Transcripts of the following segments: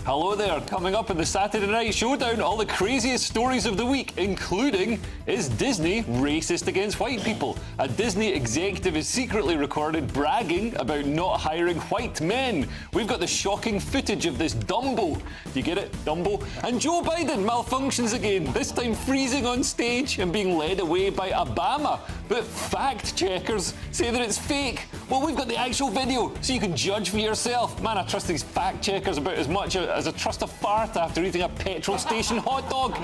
Hello there. Coming up in the Saturday Night Showdown, all the craziest stories of the week, including, is Disney racist against white people? A Disney executive is secretly recorded bragging about not hiring white men. We've got the shocking footage of this Dumbo. Do you get it? Dumbo? And Joe Biden malfunctions again, this time freezing on stage and being led away by Obama. But fact checkers say that it's fake. Well, we've got the actual video, so you can judge for yourself. Man, I trust these fact checkers about as much as I trust a fart after eating a petrol station hot dog.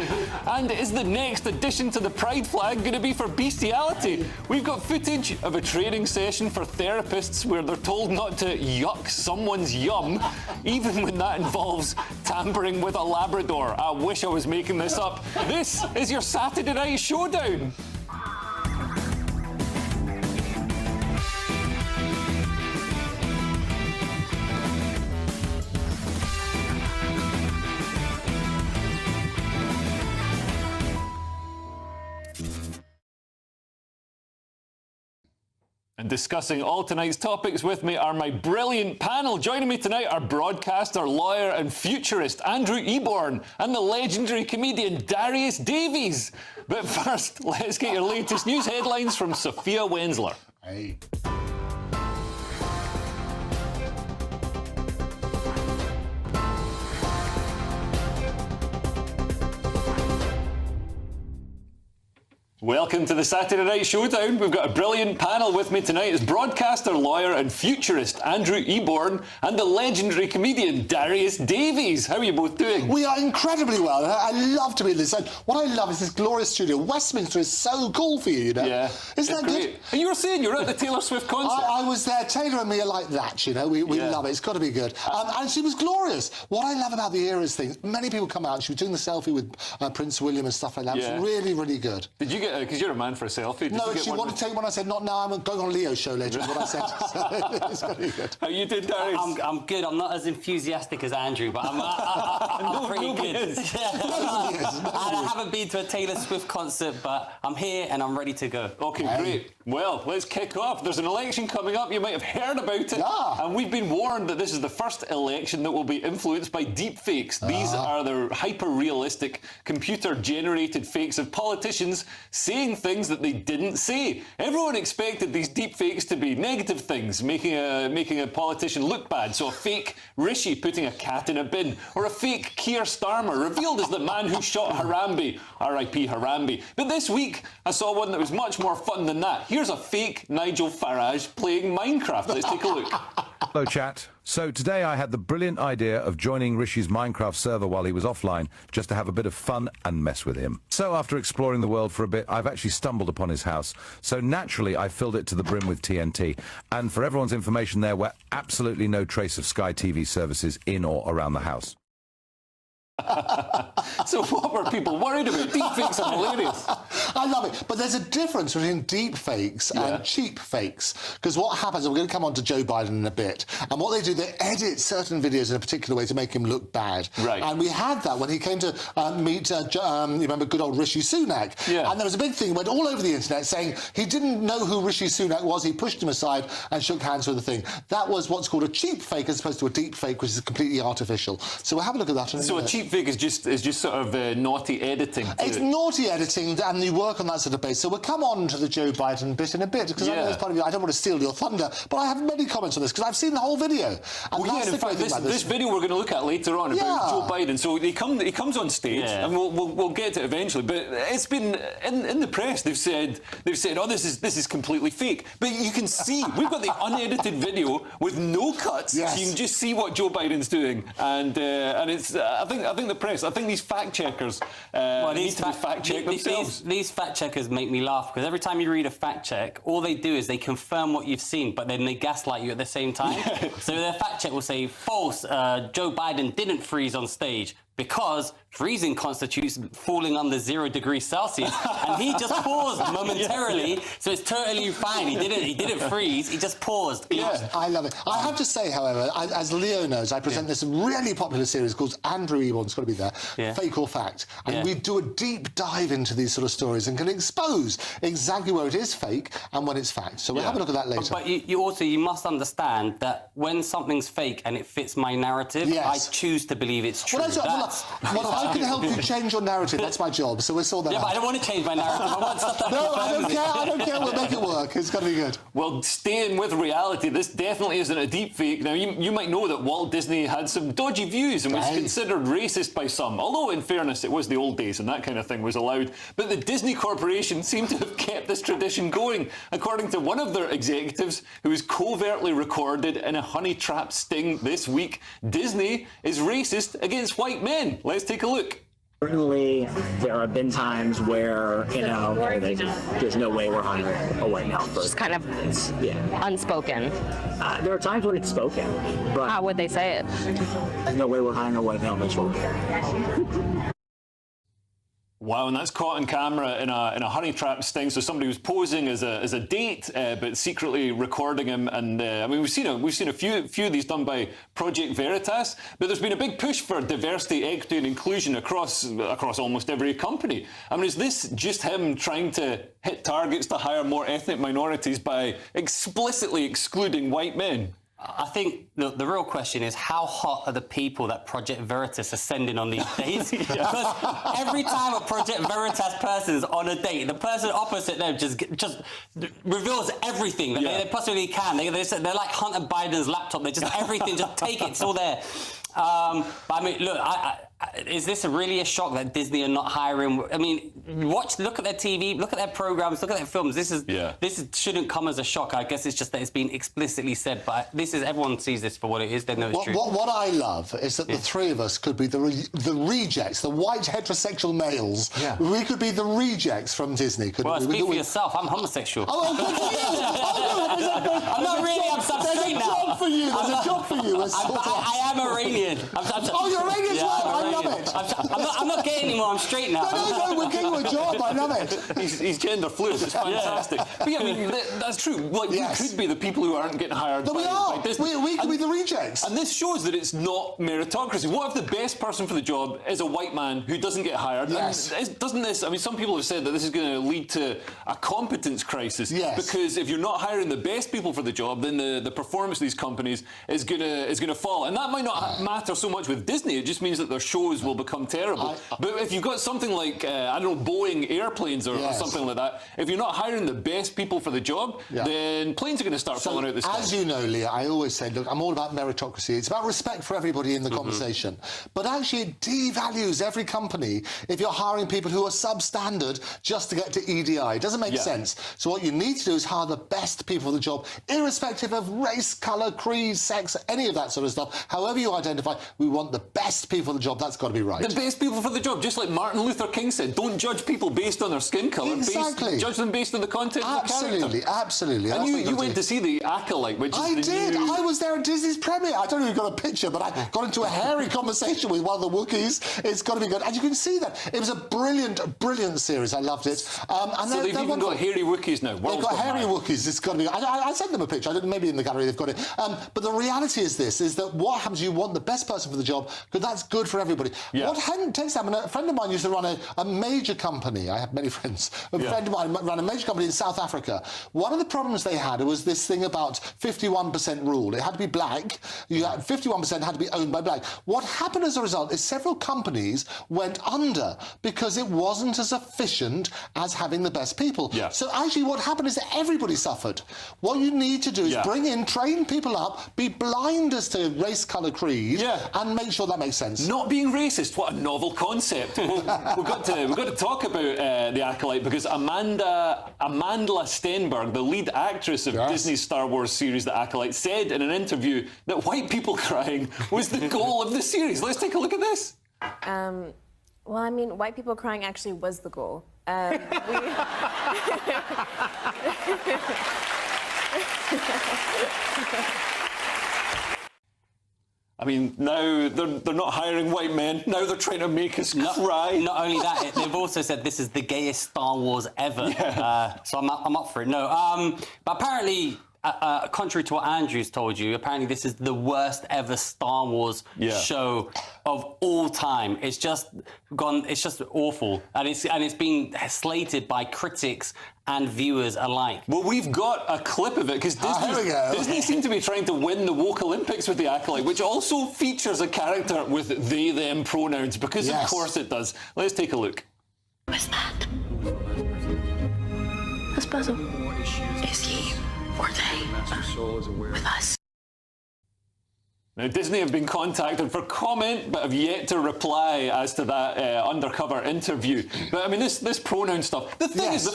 And is the next addition to the pride flag going to be for bestiality? We've got footage of a training session for therapists where they're told not to yuck someone's yum, even when that involves tampering with a Labrador. I wish I was making this up. This is your Saturday Night Showdown. And discussing all tonight's topics with me are my brilliant panel. Joining me tonight are broadcaster, lawyer and futurist Andrew Eborn and the legendary comedian Darius Davies. But first, let's get your latest news headlines from Sophia Wenzler. Hey. Welcome to the Saturday Night Showdown. We've got a brilliant panel with me tonight. It's broadcaster, lawyer and futurist Andrew Eborn and the legendary comedian Darius Davies. How are you both doing? We are incredibly well. I love to be in this. And what I love is this glorious studio. Westminster is so cool for you, know? Yeah. Isn't that great. good? And you were saying you were at the Taylor Swift concert. I was there. Taylor and me are like that, you know. We love it. It's got to be good. And she was glorious. What I love about the Eras thing, many people come out and she was doing the selfie with Prince William and stuff like that. Yeah. It was really, really good. Did you get because you're a man for a selfie. No, she wanted to take one. I said, not now. I'm going on Leo's show later, is what I said. So it's going to be good. How you did, Darius? I'm good. I'm not as enthusiastic as Andrew, but I'm pretty good. I haven't been to a Taylor Swift concert, but I'm here and I'm ready to go. Okay, great. Well, let's kick off. There's an election coming up. You might have heard about it. Yeah. And we've been warned that this is the first election that will be influenced by deep fakes. These are the hyper-realistic, computer-generated fakes of politicians saying things that they didn't say. Everyone expected these deep fakes to be negative things, making a politician look bad. So a fake Rishi putting a cat in a bin, or a fake Keir Starmer revealed as the man who shot Harambe, R.I.P. Harambe. But this week, I saw one that was much more fun than that. Here's a fake Nigel Farage playing Minecraft. Let's take a look. Hello, chat. So today I had the brilliant idea of joining Rishi's Minecraft server while he was offline, just to have a bit of fun and mess with him. So after exploring the world for a bit, I've actually stumbled upon his house. So naturally, I filled it to the brim with TNT. And for everyone's information, there were absolutely no trace of Sky TV services in or around the house. So what were people worried about? Deep fakes are hilarious. I love it. But there's a difference between deep fakes and cheap fakes. Because what happens, and we're going to come on to Joe Biden in a bit, and what they do, they edit certain videos in a particular way to make him look bad. Right. And we had that when he came to meet, you remember, good old Rishi Sunak. Yeah. And there was a big thing, went all over the internet saying he didn't know who Rishi Sunak was. He pushed him aside and shook hands with the thing. That was what's called a cheap fake as opposed to a deep fake, which is completely artificial. So we'll have a look at that. So a cheap fake is just sort of naughty editing. It's naughty editing, and you work on that sort of base. So we'll come on to the Joe Biden bit in a bit, because I know as part of you, I don't want to steal your thunder, but I have many comments on this, because I've seen the whole video. And that's the great thing about this video we're going to look at later on about Joe Biden. So he comes on stage, and we'll get to it eventually. But it's been in the press. They've said, oh, this is completely fake. But you can see we've got the unedited video with no cuts, so you can just see what Joe Biden's doing. And it's I think the press. I think these fact checkers need to be fact checked themselves. These fact checkers make me laugh, because every time you read a fact check, all they do is they confirm what you've seen, but then they gaslight you at the same time. So their fact check will say, false, Joe Biden didn't freeze on stage. because freezing constitutes falling under 0 degrees Celsius, and he just paused momentarily, so it's totally fine. He didn't freeze. He just paused. Yeah, I love it. I have to say, however, as Leo knows, I present this really popular series called Andrew Eborn's got to be there, Fake or Fact, and we do a deep dive into these sort of stories and can expose exactly where it is fake and when it's fact. So we'll have a look at that later. But you must understand that when something's fake and it fits my narrative, I choose to believe it's true. Well, I can help you change your narrative. That's my job. So we'll sort that out. Yeah, but I don't want to change my narrative. I want stuff that No, I don't care. We'll make it work. It's got to be good. Well, staying with reality, this definitely isn't a deep fake. Now, you might know that Walt Disney had some dodgy views and was considered racist by some. Although, in fairness, it was the old days and that kind of thing was allowed. But the Disney Corporation seemed to have kept this tradition going. According to one of their executives, who was covertly recorded in a honey trap sting this week, Disney is racist against white men. Let's take a look. Certainly, there have been times where, there's no way we're hiring a white male person. Just kind of unspoken. There are times when it's spoken, but how would they say it? There's no way we're hiring a white male person. Wow, and that's caught on camera in a honey trap sting. So somebody was posing as a date, but secretly recording him. And I mean, we've seen a few of these done by Project Veritas. But there's been a big push for diversity, equity, and inclusion across almost every company. I mean, is this just him trying to hit targets to hire more ethnic minorities by explicitly excluding white men? I think the real question is, how hot are the people that Project Veritas are sending on these dates? Because every time a Project Veritas person is on a date, the person opposite them just reveals everything that they possibly can. They're like Hunter Biden's laptop. They just everything, just take it. It's all there. But I mean, look, is this really a shock that Disney are not hiring? I mean, look at their TV, look at their programs, look at their films. This shouldn't come as a shock. I guess it's just that it's been explicitly said. But everyone sees this for what it is. They know it's true. What I love is that the three of us could be the rejects, the white heterosexual males. Yeah. We could be the rejects from Disney. Well, speak for yourself. I'm homosexual. I'm not really. I'm straight now. There's a job for you. I am Iranian. You're Iranian as well. I love it. I'm not gay anymore. I'm straight now. No, we're getting a job. I love it. He's gender fluid. It's fantastic. But yeah, I mean, that's true. Like, we could be the people who aren't getting hired by Disney. We could be the rejects. And this shows that it's not meritocracy. What if the best person for the job is a white man who doesn't get hired? Yes. Doesn't this, I mean, some people have said that this is going to lead to a competence crisis. Yes. Because if you're not hiring the best people for the job, then the performance of these companies is going to fall. And that might not matter so much with Disney. It just means that their shows will become terrible. But if you've got something like, I don't know, Boeing airplanes or something like that, if you're not hiring the best people for the job, then planes are going to start falling out the sky. As you know, Leah, I always say, look, I'm all about meritocracy. It's about respect for everybody in the conversation. But actually, it devalues every company if you're hiring people who are substandard just to get to EDI. It doesn't make sense. So what you need to do is hire the best people for the job, irrespective of race, colour, creed, sex, any of that sort of stuff. However you identify, we want the best people for the job. That's got to be right. The best people for the job, just like Martin Luther King said, don't judge people based on their skin colour. Exactly. Judge them based on the content of the character. Absolutely. And you went to see The Acolyte, which is I did. I was there at Disney's premiere. I don't know if you got a picture, but I got into a hairy conversation with one of the Wookiees. It's got to be good. And you can see that. It was a brilliant series. I loved it. And so they've even got hairy Wookiees now. They've got hairy Wookiees. It's got to be. I sent them a picture. Maybe in the gallery they've got it. But the reality is this, is that what happens, you want the best person for the job, because that's good for everybody. What takes time, and a friend of mine used to run a major company. I have many friends. A friend of mine ran a major company in South Africa. One of the problems they had was this thing about 51% rule. It had to be black. 51% had to be owned by black. What happened as a result is several companies went under because it wasn't as efficient as having the best people. So actually what happened is that everybody suffered. What you need to do is bring in, train people up, be blind as to race, colour, creed, and make sure that makes sense. Not being racist, what a novel concept. we've got to talk about The Acolyte, because Amanda Stenberg, the lead actress of Disney's Star Wars series The Acolyte, said in an interview that white people crying was the goal of the series. Let's take a look at this. Well, I mean, white people crying actually was the goal. I mean, now they're not hiring white men. Now they're trying to make us cry. Not only that, they've also said this is the gayest Star Wars ever. Yeah. So I'm up for it. No, but apparently, contrary to what Andrew's told you, apparently this is the worst ever Star Wars show of all time. It's just gone. It's just awful, and it's been slated by critics and viewers alike. Well, we've got a clip of it because Disney seem to be trying to win the woke Olympics with The Acolyte, which also features a character with they, them pronouns, because of course it does. Let's take a look. What's that? This puzzle. Is he or they with us? Now, Disney have been contacted for comment, but have yet to reply as to that undercover interview. But I mean, this pronoun stuff. The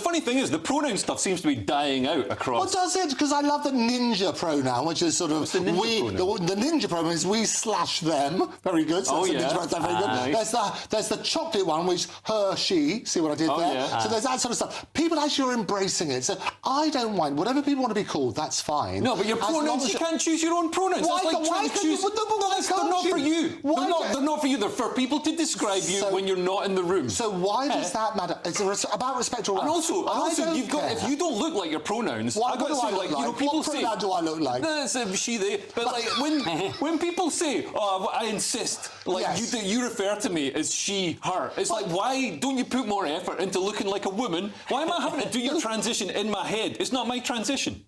funny thing is, the pronoun stuff seems to be dying out across. Well, does it? Because I love the ninja pronoun, which is sort of the ninja the ninja pronoun is we slash them. Very good. So that's the ninja pronoun, very good. Nice. There's the chocolate one, which her, she. See what I did there? Yeah. So there's that sort of stuff. People actually are embracing it. So I don't mind whatever people want to be called. That's fine. No, but your pronouns, you can't choose your own pronouns. Why they're not for you. They're not for you. They're for people to describe you when you're not in the room. So why does that matter? It's about respect or and also you've got, if you don't look like your pronouns, what do I look like? You know, people what pronoun do I look like? No, it's she, they. But like when people say, "Oh, I insist," like you refer to me as she, her. It's like, why don't you put more effort into looking like a woman? Why am I having to do your transition in my head? It's not my transition.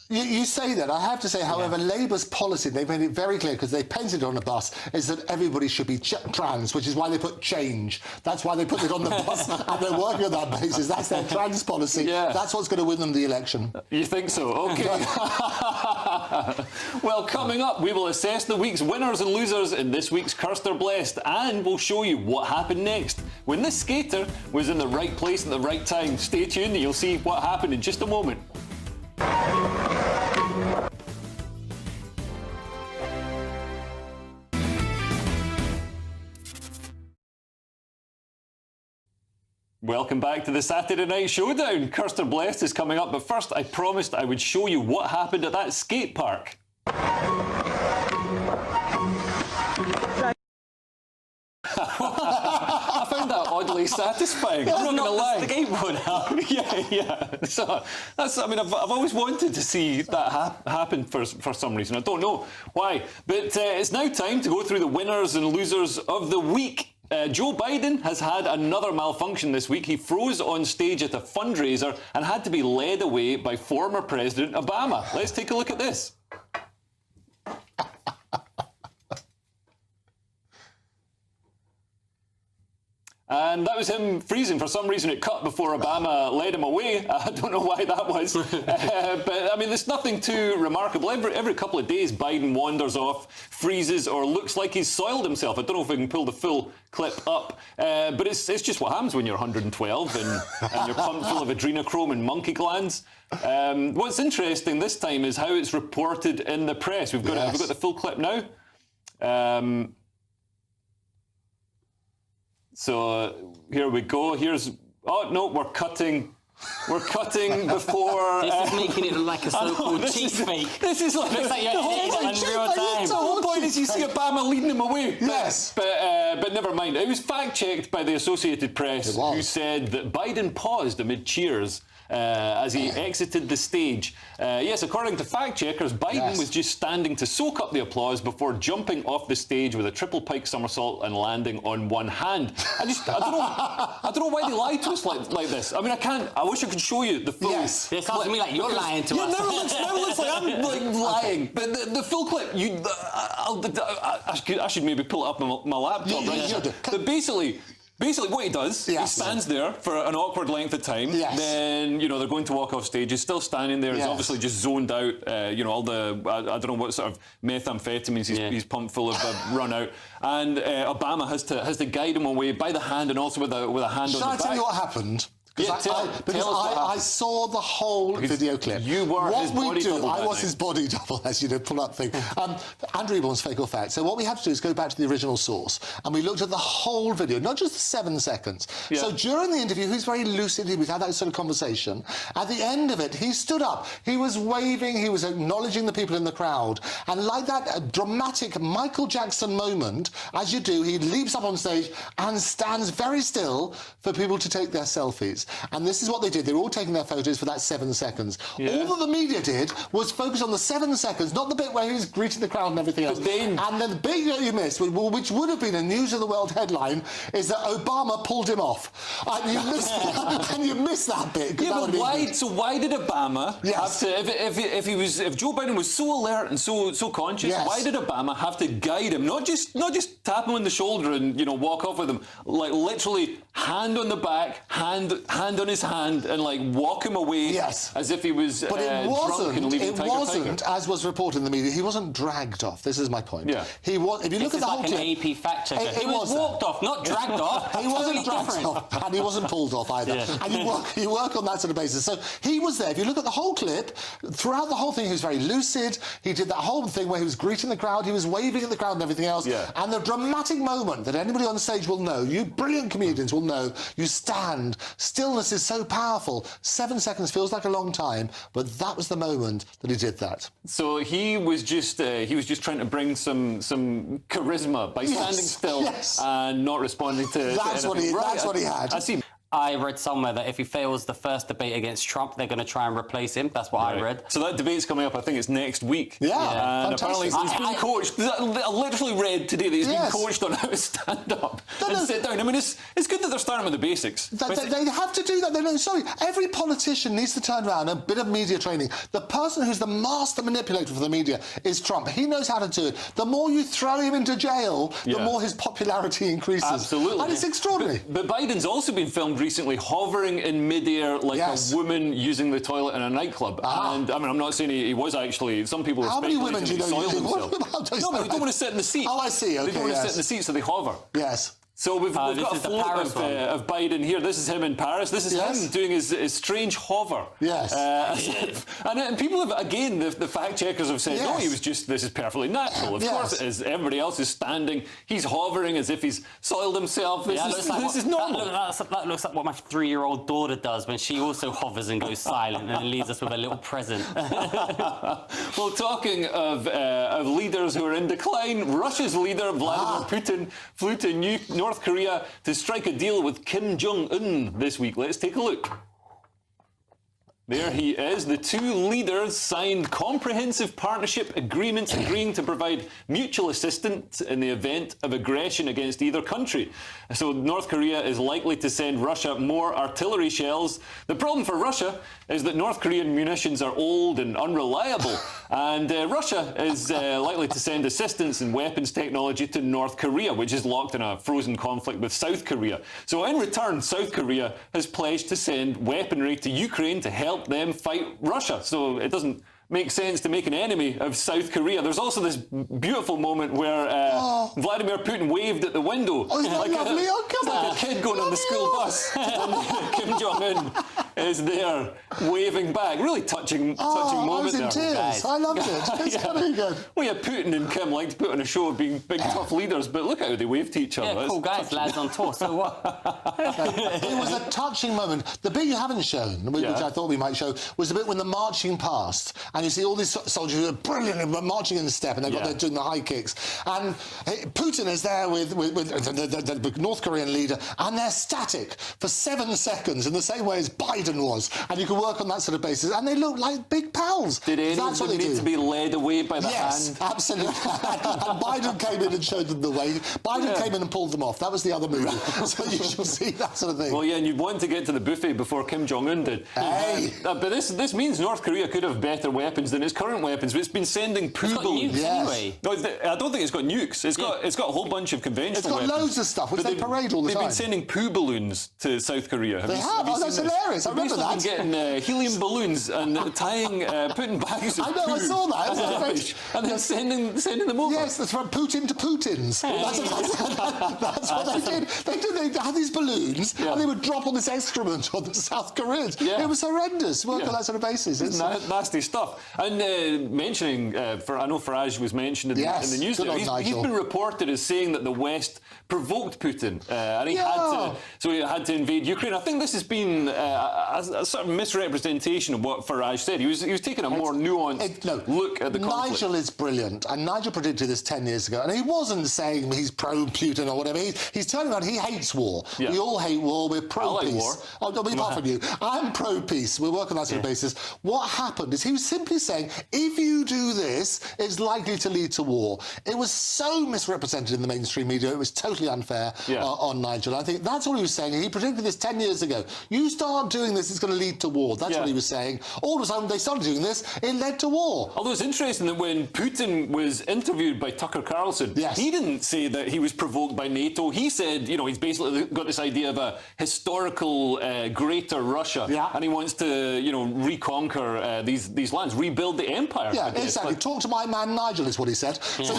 You say that. I have to say, however, Labour's policy, they've made it very clear, because they painted it on the bus, is that everybody should be trans, which is why they put change. That's why they put it on the bus, and they're working on that basis. That's their trans policy. Yeah. That's what's going to win them the election. You think so? OK. Well, coming up, we will assess the week's winners and losers in this week's Kearse or Blessed, and we'll show you what happened next when this skater was in the right place at the right time. Stay tuned and you'll see what happened in just a moment. Welcome back to the Saturday Night Showdown. Kearse or Blessed is coming up, but first I promised I would show you what happened at that skate park. I found that oddly satisfying. I'm not going to lie. The skateboard out. Yeah. So that's. I mean, I've always wanted to see that happen for some reason. I don't know why, but it's now time to go through the winners and losers of the week. Joe Biden has had another malfunction this week. He froze on stage at a fundraiser and had to be led away by former President Obama. Let's take a look at this. And that was him freezing. For some reason, it cut before Obama led him away. I don't know why that was. But, I mean, there's nothing too remarkable. Every couple of days, Biden wanders off, freezes, or looks like he's soiled himself. I don't know if we can pull the full clip up. But it's just what happens when you're 112 and you're pumped full of adrenochrome and monkey glands. What's interesting this time is how it's reported in the press. Have we got the full clip now? So here we go. Oh no, we're cutting before. This is making it look like a so-called cheek fake. This is like looks like you're editing it in real time. The whole point is you see Obama leading him away. Yes. But never mind. It was fact-checked by the Associated Press, who said that Biden paused amid cheers as he exited the stage. Yes, according to fact-checkers, Biden was just standing to soak up the applause before jumping off the stage with a triple pike somersault and landing on one hand. I don't know why they lie to us like this. I mean, I wish I could show you the full. Yes. It sounds to me like you're lying to us. Now it looks like I'm like lying. But the full clip, I should maybe pull it up on my laptop. But basically, what he does, he stands there for an awkward length of time. Yes. Then, they're going to walk off stage. He's still standing there. He's obviously just zoned out. All the, I don't know what sort of methamphetamines he's pumped full of run out. And Obama has to guide him away by the hand and also with a hand on the back. Shall I tell you what happened? Because I saw the whole video clip. You were his body double. I was his body double, as you know, pull-up thing. Andrew Eborn's Fake or Fact. So what we had to do is go back to the original source, and we looked at the whole video, not just the 7 seconds. Yeah. So during the interview, he's very lucid. We had that sort of conversation. At the end of it, he stood up. He was waving. He was acknowledging the people in the crowd. And like that dramatic Michael Jackson moment, as you do, he leaps up on stage and stands very still for people to take their selfies. And this is what they did. They were all taking their photos for that 7 seconds. Yeah. All that the media did was focus on the 7 seconds, not the bit where he was greeting the crowd and everything else. And then the bit that you missed, which would have been a News of the World headline, is that Obama pulled him off. And you missed that, and you missed that bit. Yeah, but why did Obama have to, if Joe Biden was so alert and so conscious, why did Obama have to guide him? Not just tap him on the shoulder and, walk off with him, like literally hand on the back, hand on his hand, and like walk him away as if he was drunk and leaving Tiger. As was reported in the media, he wasn't dragged off. This is my point. Yeah. He was. If you look at the whole clip, an AP fact checker. He was walked off, not dragged off. He wasn't dragged off, and he wasn't pulled off either. Yeah. And you work on that sort of basis. So he was there. If you look at the whole clip, throughout the whole thing, he was very lucid. He did that whole thing where he was greeting the crowd, he was waving at the crowd and everything else. Yeah. And the dramatic moment that anybody on stage will know, you brilliant comedians will know, you stand. Stillness is so powerful. 7 seconds feels like a long time, but that was the moment that he did that. So he was just trying to bring some charisma by standing still and not responding to. That's what he had. I see. I read somewhere that if he fails the first debate against Trump, they're going to try and replace him. That's what I read. So that debate's coming up, I think it's next week. Yeah, and apparently he's been coached. I literally read today that he's been coached on how to stand up and sit down. I mean, it's good that they're starting with the basics. They have to do that. Every politician needs to turn around a bit of media training. The person who's the master manipulator for the media is Trump. He knows how to do it. The more you throw him into jail, the more his popularity increases. Absolutely. And it's extraordinary. But Biden's also been filmed recently hovering in midair like a woman using the toilet in a nightclub. And I mean, I'm not saying he was actually. Some people How many women do you know soiled himself. No, but they don't want to sit in the seat. Oh, I see. Okay, they don't want to sit in the seat, so they hover. Yes. So we've got a float of Biden here. This is him in Paris. This is him doing his strange hover. Yes. And people have, again, the fact checkers have said, no, this is perfectly natural. Of course it is. Everybody else is standing. He's hovering as if he's soiled himself. This is normal. That looks like what my 3-year-old daughter does when she also hovers and goes silent and then leaves us with a little present. Well, talking of leaders who are in decline, Russia's leader, Vladimir Putin, flew to North Korea to strike a deal with Kim Jong-un this week. Let's take a look. There he is. The two leaders signed comprehensive partnership agreements agreeing to provide mutual assistance in the event of aggression against either country. So North Korea is likely to send Russia more artillery shells. The problem for Russia is that North Korean munitions are old and unreliable, and Russia is likely to send assistance and weapons technology to North Korea, which is locked in a frozen conflict with South Korea. So in return, South Korea has pledged to send weaponry to Ukraine to help them fight Russia. So it doesn't make sense to make an enemy of South Korea. There's also this beautiful moment where Vladimir Putin waved at the window. Oh, isn't that lovely? Like a kid going on the school bus. And Kim Jong-un is there waving back. Really touching moment I was in there. tears. I loved it. It's very good. Well, yeah, Putin and Kim like to put on a show of being big, tough leaders, but look how they wave to each other. Yeah, cool guys, lads on tour, so what? It was a touching moment. The bit you haven't shown, which I thought we might show, was the bit when the marching passed, and you see all these soldiers who are brilliant, marching in the step, and they've got there doing the high kicks. And Putin is there with the North Korean leader, and they're static for 7 seconds in the same way as Biden was. And you can work on that sort of basis. And they look like big pals. Did any of them need to be led away by the hand? Yes, absolutely. And Biden came in and showed them the way. Biden came in and pulled them off. That was the other movie. So you shall see that sort of thing. Well, yeah, and you'd want to get to the buffet before Kim Jong-un did. Hey. But this means North Korea could have better weapons weapons than its current weapons. But it's been sending poo balloons. Anyway. No, I don't think it's got nukes. It's got a whole bunch of conventional It's got weapons. loads of stuff, which they parade all the time. They've been sending poo balloons to South Korea. They have? Oh, that's hilarious. I remember that. They've been getting helium balloons and putting bags of I know, I poo saw that. and then sending them over. Yes, that's from Putin to Putin's. That's what they did. They had these balloons and they would drop all this excrement on the South Koreans. Yeah. It was horrendous. Work on that sort of basis. It's nasty stuff. And mentioning, I know Farage was mentioned in the news. He's been reported as saying that the West provoked Putin, and he had to invade Ukraine. I think this has been a sort of misrepresentation of what Farage said. He was taking a more nuanced look at the conflict. Nigel is brilliant, and Nigel predicted this 10 years ago, and he wasn't saying he's pro-Putin or whatever. He's turning around, he hates war. Yeah. We all hate war, we're pro-peace. I like war. Oh, no, apart from you. I'm pro-peace. We're working on that sort of basis. What happened is he was simply saying, if you do this, it's likely to lead to war. It was so misrepresented in the mainstream media, it was totally unfair on Nigel. I think that's what he was saying. He predicted this 10 years ago. You start doing this, it's going to lead to war. That's what he was saying. All of a sudden, they started doing this, it led to war. Although it's interesting that when Putin was interviewed by Tucker Carlson, he didn't say that he was provoked by NATO. He said, he's basically got this idea of a historical greater Russia, and he wants to, reconquer these lands, rebuild the empire. Yeah, exactly. Talk to my man Nigel is what he said. So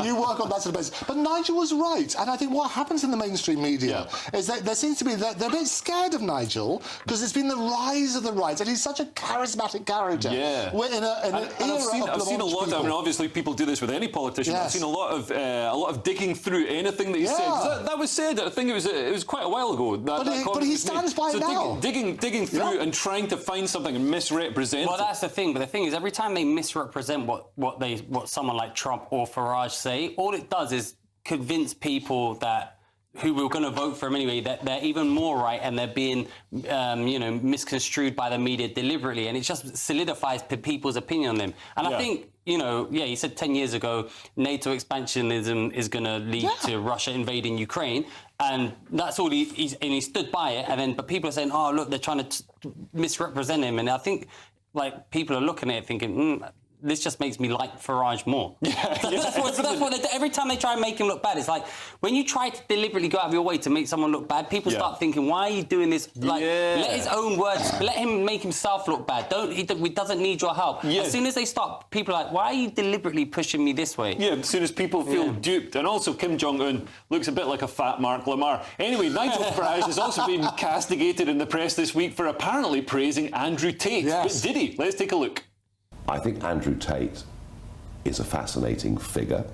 you work on that sort of basis. But Nigel was right, and I think what happens in the mainstream media is that there seems to be they're a bit scared of Nigel because there's been the rise of the right, and he's such a charismatic character. Yeah, we're in an era I've seen a lot. I mean, obviously, people do this with any politician. I've seen a lot of digging through anything that he said. That was said. I think it was quite a while ago. But he stands by it now. Digging through and trying to find something and misrepresent. Well, that's the thing. But the thing is, every time they misrepresent what someone like Trump or Farage say, all it does is convince people that who were going to vote for him anyway, that they're even more right and they're being, misconstrued by the media deliberately, and it just solidifies people's opinion on them. And I think, he said 10 years ago, NATO expansionism is going to lead to Russia invading Ukraine, and that's all he stood by it. But people are saying, oh, look, they're trying to misrepresent him, and I think people are looking at it thinking, this just makes me like Farage more. That's what they do. Every time they try and make him look bad, it's like when you try to deliberately go out of your way to make someone look bad, people start thinking, why are you doing this? Like, let his own words, let him make himself look bad. He doesn't need your help. As soon as they start, people are like, why are you deliberately pushing me this way? Yeah, as soon as people feel duped. And also Kim Jong-un looks a bit like a fat Mark Lamar. Anyway, Nigel Farage has also been castigated in the press this week for apparently praising Andrew Tate. But did he? Let's take a look. I think Andrew Tate is a fascinating figure.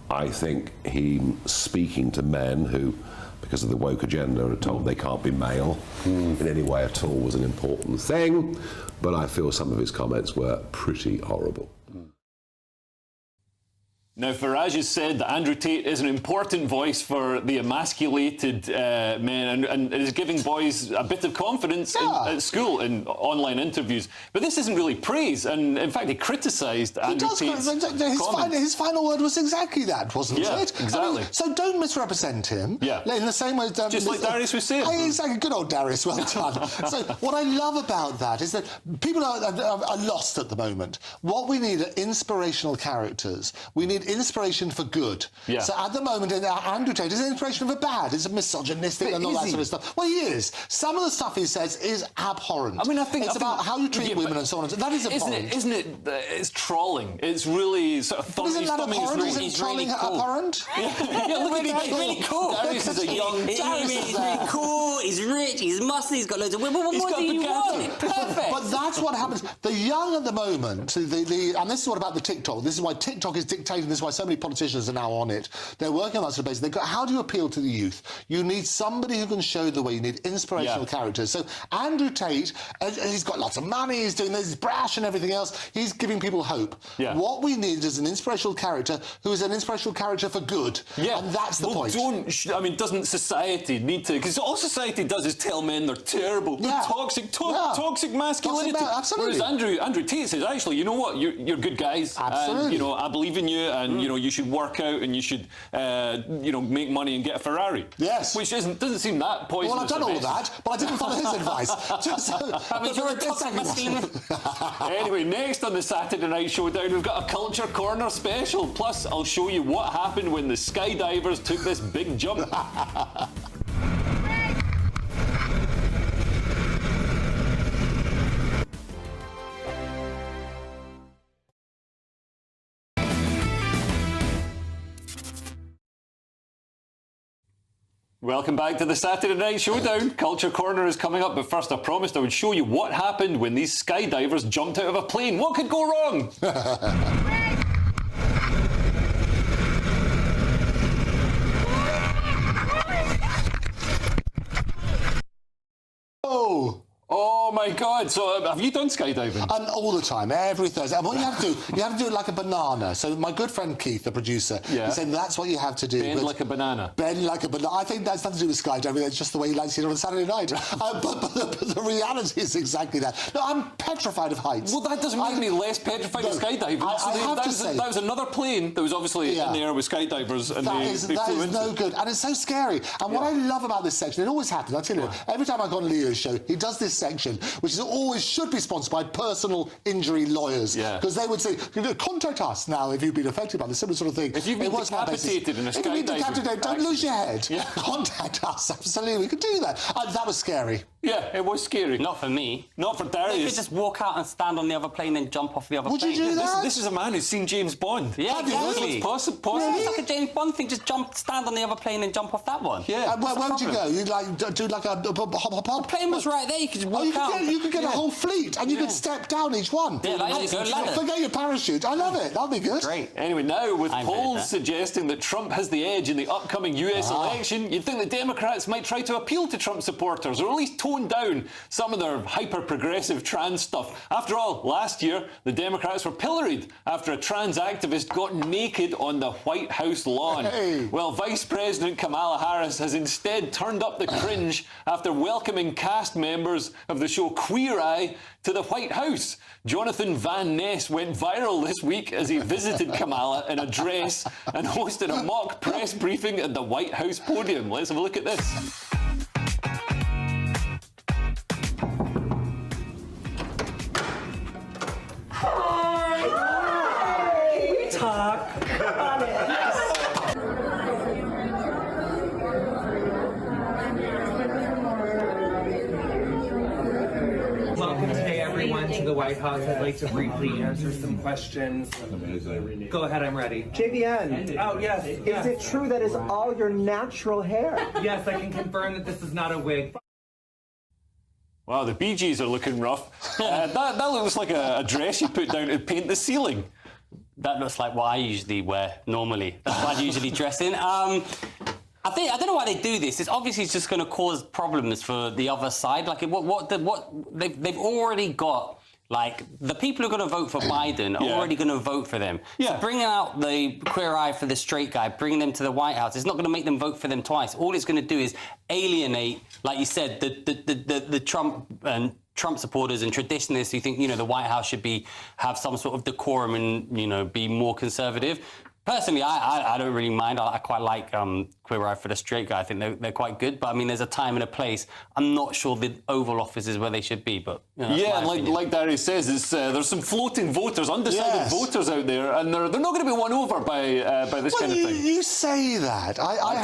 I think he speaking to men who, because of the woke agenda, are told they can't be male in any way at all was an important thing, but I feel some of his comments were pretty horrible. Now, Farage has said that Andrew Tate is an important voice for the emasculated men and is giving boys a bit of confidence at school in online interviews. But this isn't really praise, and in fact, he criticised Andrew Tate's comments. His final word was exactly that, wasn't it? Exactly. So don't misrepresent him. In the same way... Just like Darius was saying. Exactly. Good old Darius, well done. So what I love about that is that people are lost at the moment. What we need are inspirational characters. We need inspiration for good. So at the moment, Andrew Tate is an inspiration for bad. It's misogynistic and all that sort of stuff. Well, he is. Some of the stuff he says is abhorrent. I mean, I think it's about how you treat women and so on. That is abhorrent. Isn't it? It's trolling. It's really sort of isn't that abhorrent? Isn't trolling abhorrent? Look at He's really cool. Darius is a young... He's really cool, he's rich, he's muscly, he's got loads of women. What more do you want? Perfect. But that's what happens. The young at the moment, and this is what about the TikTok. This is why TikTok is dictating. This is why so many politicians are now on it. They're working on that sort of basis. How do you appeal to the youth? You need somebody who can show the way. You need inspirational characters. So Andrew Tate, he's got lots of money, he's doing this, he's brash and everything else. He's giving people hope. What we need is an inspirational character who is an inspirational character for good. And that's the point. Doesn't society need to... Because all society society does is tell men they're terrible, they're toxic, toxic masculinity. Absolutely. Whereas Andrew Tate says, actually, you know what? You're good guys. Absolutely. And, you know, I believe in you, and you know, you should work out, and you should, you know, make money and get a Ferrari. Yes. Which doesn't seem that poisonous. Well, I've done all of that, but I didn't follow his advice. I mean, you're a toxic masculinity. Anyway, next on the Saturday Night Showdown, we've got a Culture Corner special. Plus, I'll show you what happened when the skydivers took this big jump. Welcome back to the Saturday Night Showdown. Culture Corner is coming up, but first I promised I would show you what happened when these skydivers jumped out of a plane. What could go wrong? Oh my God! So have you done skydiving? All the time, every Thursday. And what you have to do it like a banana. So my good friend Keith, the producer, he said that's what you have to do. Bend like a banana. Bend like a banana. I think that's nothing to do with skydiving. That's just the way he likes it on Saturday night. but the reality is exactly that. No, I'm petrified of heights. Well, that doesn't make me less petrified of skydiving. That was another plane that was obviously in the air with skydivers, and they flew into no good, and it's so scary. And what I love about this section, it always happens. I tell you, every time I go on Leo's show, he does this section, which is always should be sponsored by personal injury lawyers, because they would say, contact us now if you've been affected by this similar sort of thing. If you've been decapitated in a skydiving, don't lose your head. Contact us. Absolutely, we could do that. That was scary. Yeah, it was scary. Not for me. Not for Darius. You could just walk out and stand on the other plane and jump off the other plane. Would you do that? This is a man who's seen James Bond. Yeah, exactly. It's possible. It's like a James Bond thing. Just stand on the other plane and jump off that one. Yeah. Where would you go? You'd like do like a hop. The plane was right there. You could just walk out. You could get a whole fleet, and you could step down each one. Yeah, like you go ladder. Forget your parachute. I love it. That'd be good. Great. Anyway, now with polls suggesting that Trump has the edge in the upcoming US election, you'd think the Democrats might try to appeal to Trump supporters, or at least tone down some of their hyper-progressive trans stuff. After all, last year, the Democrats were pilloried after a trans activist got naked on the White House lawn. Well, Vice President Kamala Harris has instead turned up the cringe after welcoming cast members of the show Queer Eye to the White House. Jonathan Van Ness went viral this week as he visited Kamala in a dress and hosted a mock press briefing at the White House podium. Let's have a look at this. Welcome today, everyone, to the White House. I'd like to briefly answer some questions. Go ahead, I'm ready. JVN. Oh, yes. Is it true that is all your natural hair? Yes, I can confirm that this is not a wig. Wow, the Bee Gees are looking rough. That looks like a dress you put down to paint the ceiling. That looks like what I usually wear normally. That's what I usually dress in. I don't know why they do this. It's obviously just going to cause problems for the other side. Like they've already got. Like, the people who are going to vote for Biden are already going to vote for them. So bringing out the Queer Eye for the straight guy, bringing them to the White House, it's not going to make them vote for them twice. All it's going to do is alienate, like you said, the Trump supporters and traditionalists who think, you know, the White House should have some sort of decorum and, you know, be more conservative. Personally, I don't really mind. I quite like Queer Eye for the straight guy. I think they're quite good. But, I mean, there's a time and a place. I'm not sure the Oval Office is where they should be, but... You know, like Darius says, there's some floating voters, undecided voters out there, and they're not going to be won over by this kind of thing. You say that. I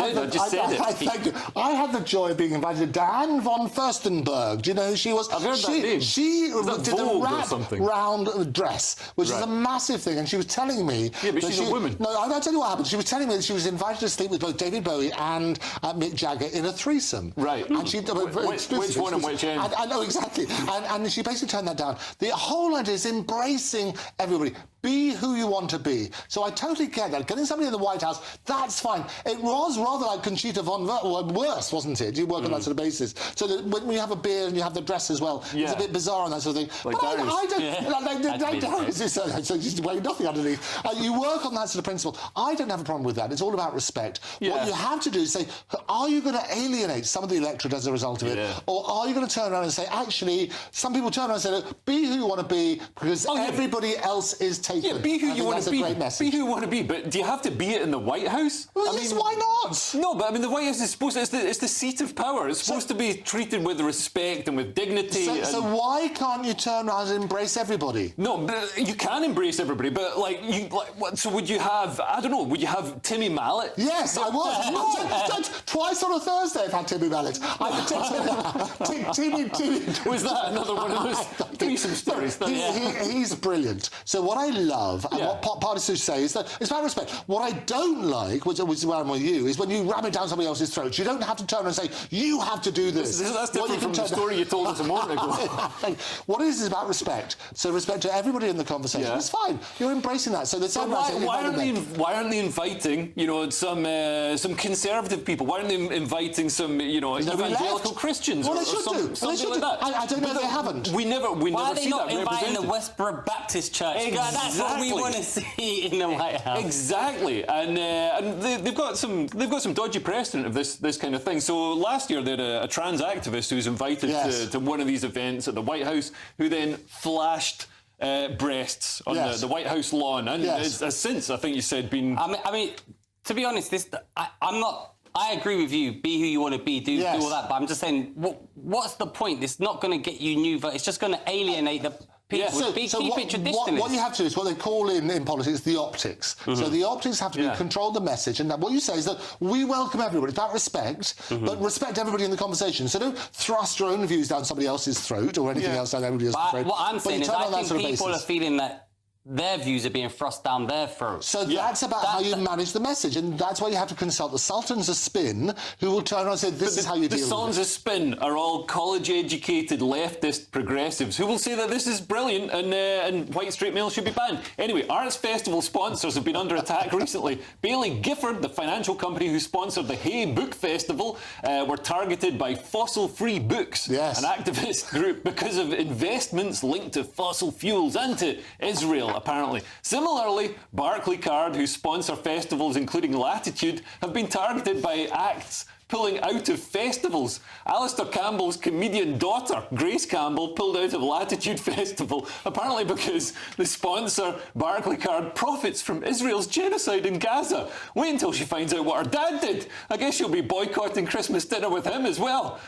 had the joy of being invited to Diane von Furstenberg. Do you know who she was? I've heard that name. She did a wrap-round dress, which is a massive thing, and she was telling me... Yeah, but she's a woman. No, I'll tell you what happened. She was telling me that she was invited to sleep with both David Bowie and Mick Jagger in a threesome. Right. And she... Which one and which end? I know, exactly. And she basically turned that down. The whole idea is embracing everybody. be who you want to be. So I totally get that. Getting somebody in the White House, that's fine. It was rather like Conchita worse, wasn't it? You work on that sort of basis. So that when you have a beard and you have the dress as well, it's a bit bizarre and that sort of thing. Like but I don't... Darius. Darius is so just wearing nothing underneath. You work on that sort of principle. I don't have a problem with that. It's all about respect. What you have to do is say, are you going to alienate some of the electorate as a result of it? Or are you going to turn around and say, actually, some people turn around and say, look, be who you want to be because everybody else is taken. Yeah, be who you want to be. Be who you want to be, but do you have to be it in the White House? Well, yes, why not? No, but I mean, the White House is supposed to, it's the seat of power. It's supposed to be treated with respect and with dignity. So why can't you turn around and embrace everybody? No, but you can embrace everybody, but so would you have, I don't know, would you have Timmy Mallet? Yes, I would. Twice on a Thursday I've had Timmy Mallet. Timmy. Was that another one of those threesome stories? He's brilliant. So what I love, and what parties do say, is that it's about respect. What I don't like, which is where I'm with you, is when you ram it down somebody else's throat. You don't have to turn and say, you have to do this. That's different from the story you told us a moment ago. What it is about respect. So respect to everybody in the conversation. It's fine. You're embracing that. So why aren't they inviting, some conservative people? Why aren't they inviting some, evangelical Christians? Well, they should do. Something like that. I don't know if they haven't. We never see that. Why are they not inviting the Westboro Baptist Church? Exactly. That's what we want to see in the White House. Exactly, and they've got some dodgy precedent of this kind of thing. So last year they had a trans activist who was invited to one of these events at the White House, who then flashed breasts on the White House lawn, and has since, I think you said, been. I mean, to be honest, I'm not. I agree with you. Be who you want to be. Do all that. But I'm just saying, what's the point? It's not going to get you new votes. It's just going to alienate the people. Keep it traditionalist. What you have to do is what they call in politics the optics. So the optics have to be control the message. And what you say is that we welcome everybody. It's about respect, but respect everybody in the conversation. So don't thrust your own views down somebody else's throat or anything else down everybody else's throat. What I'm saying is I think people are feeling that their views are being thrust down their throat. So that's about how you manage the message, and that's why you have to consult the Sultans of Spin, who will turn around and say, this is how you deal with it. The Sultans of Spin are all college-educated leftist progressives who will say that this is brilliant and white straight male should be banned. Anyway, arts festival sponsors have been under attack recently. Bailey Gifford, the financial company who sponsored the Hay Book Festival, were targeted by Fossil Free Books, an activist group, because of investments linked to fossil fuels and to Israel, apparently. Similarly, Barclaycard, who sponsor festivals including Latitude, have been targeted by acts pulling out of festivals. Alistair Campbell's comedian daughter, Grace Campbell, pulled out of Latitude Festival, apparently because the sponsor, Barclaycard, profits from Israel's genocide in Gaza. Wait until she finds out what her dad did. I guess she'll be boycotting Christmas dinner with him as well.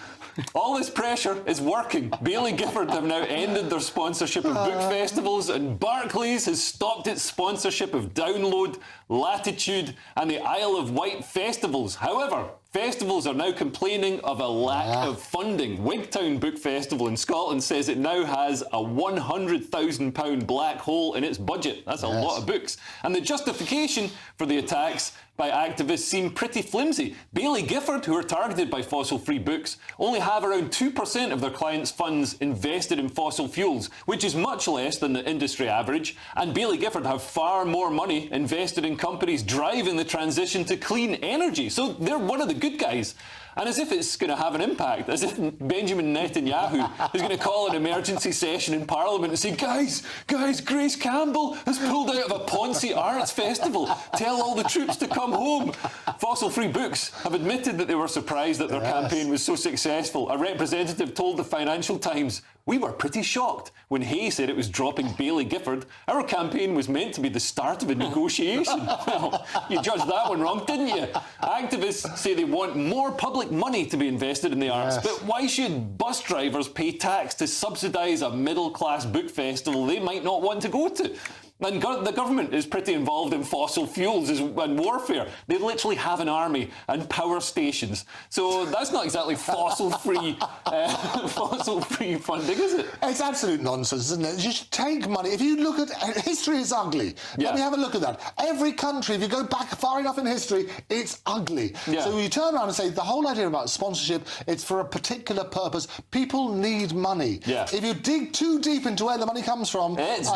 All this pressure is working. Bailey Gifford have now ended their sponsorship of book festivals, and Barclays has stopped its sponsorship of Download, Latitude and the Isle of Wight festivals. However, festivals are now complaining of a lack of funding. Wigtown Book Festival in Scotland says it now has a £100,000 black hole in its budget. That's a lot of books. And the justification for the attacks by activists seem pretty flimsy. Bailey Gifford, who are targeted by Fossil Free Books, only have around 2% of their clients' funds invested in fossil fuels, which is much less than the industry average. And Bailey Gifford have far more money invested in companies driving the transition to clean energy. So they're one of the good guys. And as if it's going to have an impact, as if Benjamin Netanyahu is going to call an emergency session in Parliament and say, guys, Grace Campbell has pulled out of a Ponzi Arts Festival. Tell all the troops to come home. Fossil Free Books have admitted that they were surprised that their campaign was so successful. A representative told the Financial Times, "We were pretty shocked when Hay said it was dropping Bailey Gifford. Our campaign was meant to be the start of a negotiation." Well, you judged that one wrong, didn't you? Activists say they want more public money to be invested in the arts, but why should bus drivers pay tax to subsidise a middle-class book festival they might not want to go to? And the government is pretty involved in fossil fuels and warfare. They literally have an army and power stations. So that's not exactly fossil-free funding, is it? It's absolute nonsense, isn't it? You should take money. If you look at... History is ugly. Let me have a look at that. Every country, if you go back far enough in history, it's ugly. So you turn around and say, the whole idea about sponsorship, it's for a particular purpose. People need money. If you dig too deep into where the money comes from, it's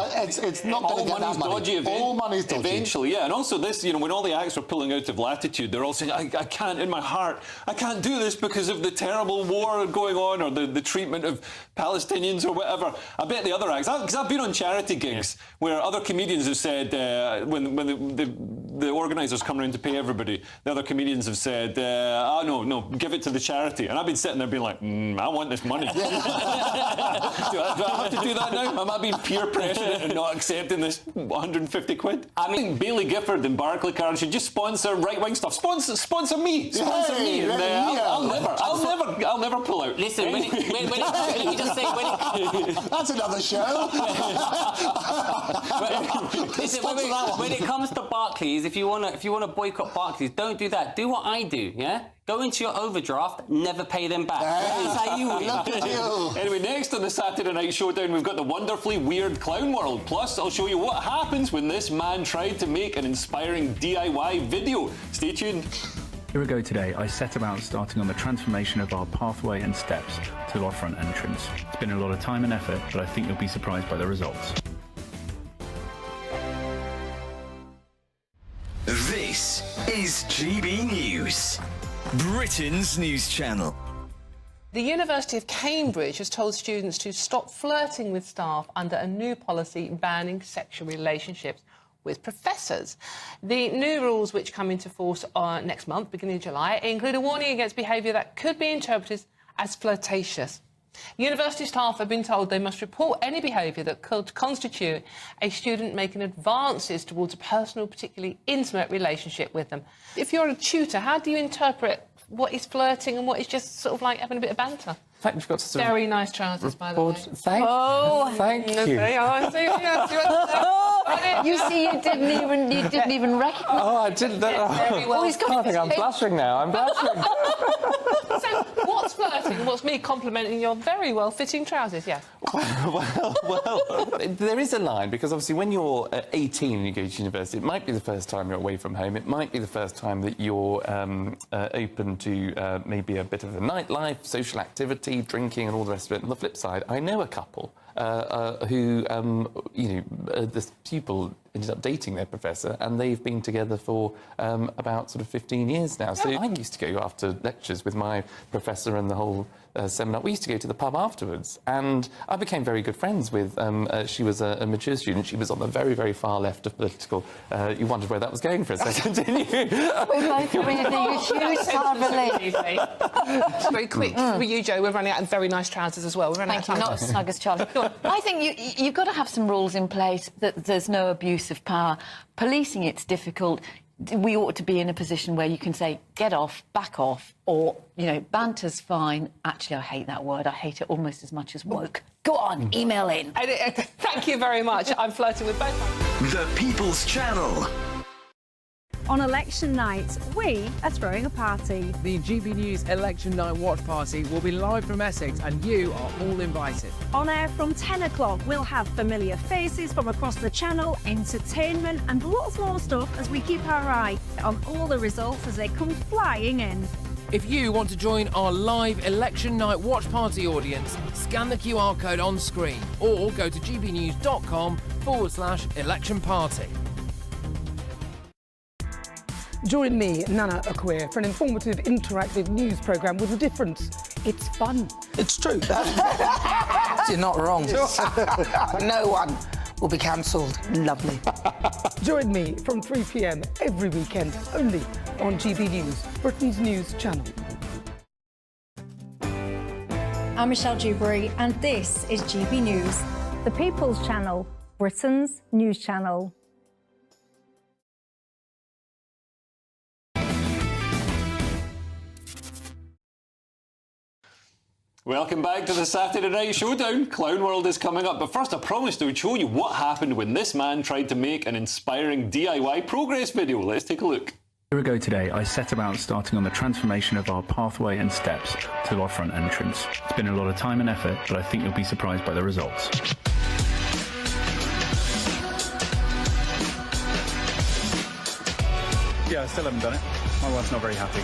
not going to money's dodgy. All money's dodgy. Eventually, yeah. And also this, you know, when all the acts are pulling out of Latitude, they're all saying, I can't, in my heart, I can't do this because of the terrible war going on or the treatment of Palestinians or whatever. I bet the other acts, because I've been on charity gigs where other comedians have said, when the organisers come around to pay everybody, the other comedians have said, no, give it to the charity. And I've been sitting there being like, I want this money. do I have to do that now? Am I being peer pressured and not accepting this 150 quid? I mean, Bailey Gifford and Barclaycard should just sponsor right-wing stuff. Sponsor me. Sponsor me. And, I'll never pull out. Listen, when that's another show. Listen, when it comes to Barclays, if you want to boycott Barclays, don't do that. Do what I do, yeah? Go into your overdraft, never pay them back. That's how you win. Anyway, next on the Saturday Night Showdown, we've got the wonderfully weird clown world. Plus, I'll show you what happens when this man tried to make an inspiring DIY video. Stay tuned. Here we go today. I set about starting on the transformation of our pathway and steps to our front entrance. It's been a lot of time and effort, but I think you'll be surprised by the results. This is GB News, Britain's news channel. The University of Cambridge has told students to stop flirting with staff under a new policy banning sexual relationships with professors. The new rules, which come into force next month, beginning of July, include a warning against behaviour that could be interpreted as flirtatious. University staff have been told they must report any behaviour that could constitute a student making advances towards a personal, particularly intimate relationship with them. If you're a tutor, how do you interpret what is flirting and what is just sort of like having a bit of banter? In fact, we've got to very nice trousers, by the way. Thank you. You see, you didn't even recognise. Oh, I didn't. Very well. I think I'm blushing now. I'm blushing. So, what's flirting? What's me complimenting your very well-fitting trousers? Yes. Well, there is a line, because obviously when you're 18 and you go to university, it might be the first time you're away from home. It might be the first time that you're open to maybe a bit of a nightlife, social activity, drinking, and all the rest of it. On the flip side, I know a couple who, this pupil ended up dating their professor, and they've been together for about sort of 15 years now. So I used to go after lectures with my professor and the whole seminar. We used to go to the pub afterwards, and I became very good friends with, she was a mature student. She was on the very, very far left of political. You wondered where that was going for a second, didn't you? We both breathing a huge sigh of relief. Very quick for you, Joe. We're running out of very nice trousers as well. We're running out of time. Not as snug as Charlie. I think you've got to have some rules in place that there's no abuse of power. Policing it's difficult. We ought to be in a position where you can say, get off, back off, or, banter's fine. Actually, I hate that word. I hate it almost as much as woke. Go on, email in. Thank you very much. I'm flirting with both. The People's Channel. On election night, we are throwing a party. The GB News Election Night Watch Party will be live from Essex, and you are all invited. On air from 10 o'clock, we'll have familiar faces from across the channel, entertainment and lots more stuff as we keep our eye on all the results as they come flying in. If you want to join our live Election Night Watch Party audience, scan the QR code on screen or go to gbnews.com/election party. Join me, Nana Akwe, for an informative, interactive news programme with a difference. It's fun. It's true. You're not wrong. No one will be cancelled. Lovely. Join me from 3 p.m. every weekend, only on GB News, Britain's news channel. I'm Michelle Dewberry, and this is GB News, the People's Channel, Britain's news channel. Welcome back to the Saturday Night Showdown. Clown World is coming up, but first I promised I would show you what happened when this man tried to make an inspiring DIY progress video. Let's take a look. Here we go today. I set about starting on the transformation of our pathway and steps to our front entrance. It's been a lot of time and effort, but I think you'll be surprised by the results. Yeah, I still haven't done it. My wife's not very happy.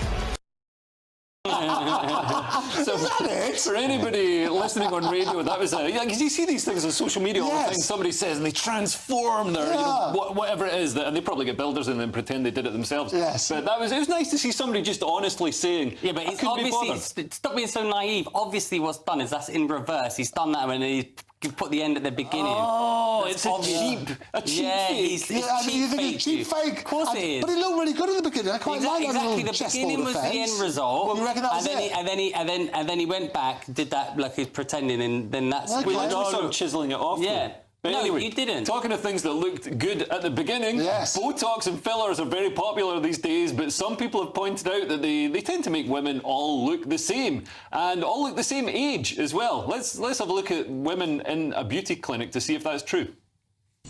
So for anybody listening on radio, that was because you see these things on social media all the time. Somebody says and they transform their, whatever it is, and they probably get builders in and pretend they did it themselves. Yes. But it was nice to see somebody just honestly saying, yeah, but it's obviously, stop being so naive. Obviously what's done is that's in reverse. He's done that when he put the end at the beginning. Oh, it's a cheap fake. Cheap fake. Of course it is. But it looked really good at the beginning. I quite like that exactly. little The beginning was effect. the end result. Well, you reckon that was and then he went back, did that like he's pretending, and then that's. We started chiseling it off. Yeah. But no, anyway, you didn't. Talking of things that looked good at the beginning, Botox and fillers are very popular these days, but some people have pointed out that they tend to make women all look the same, and all look the same age as well. Let's have a look at women in a beauty clinic to see if that's true.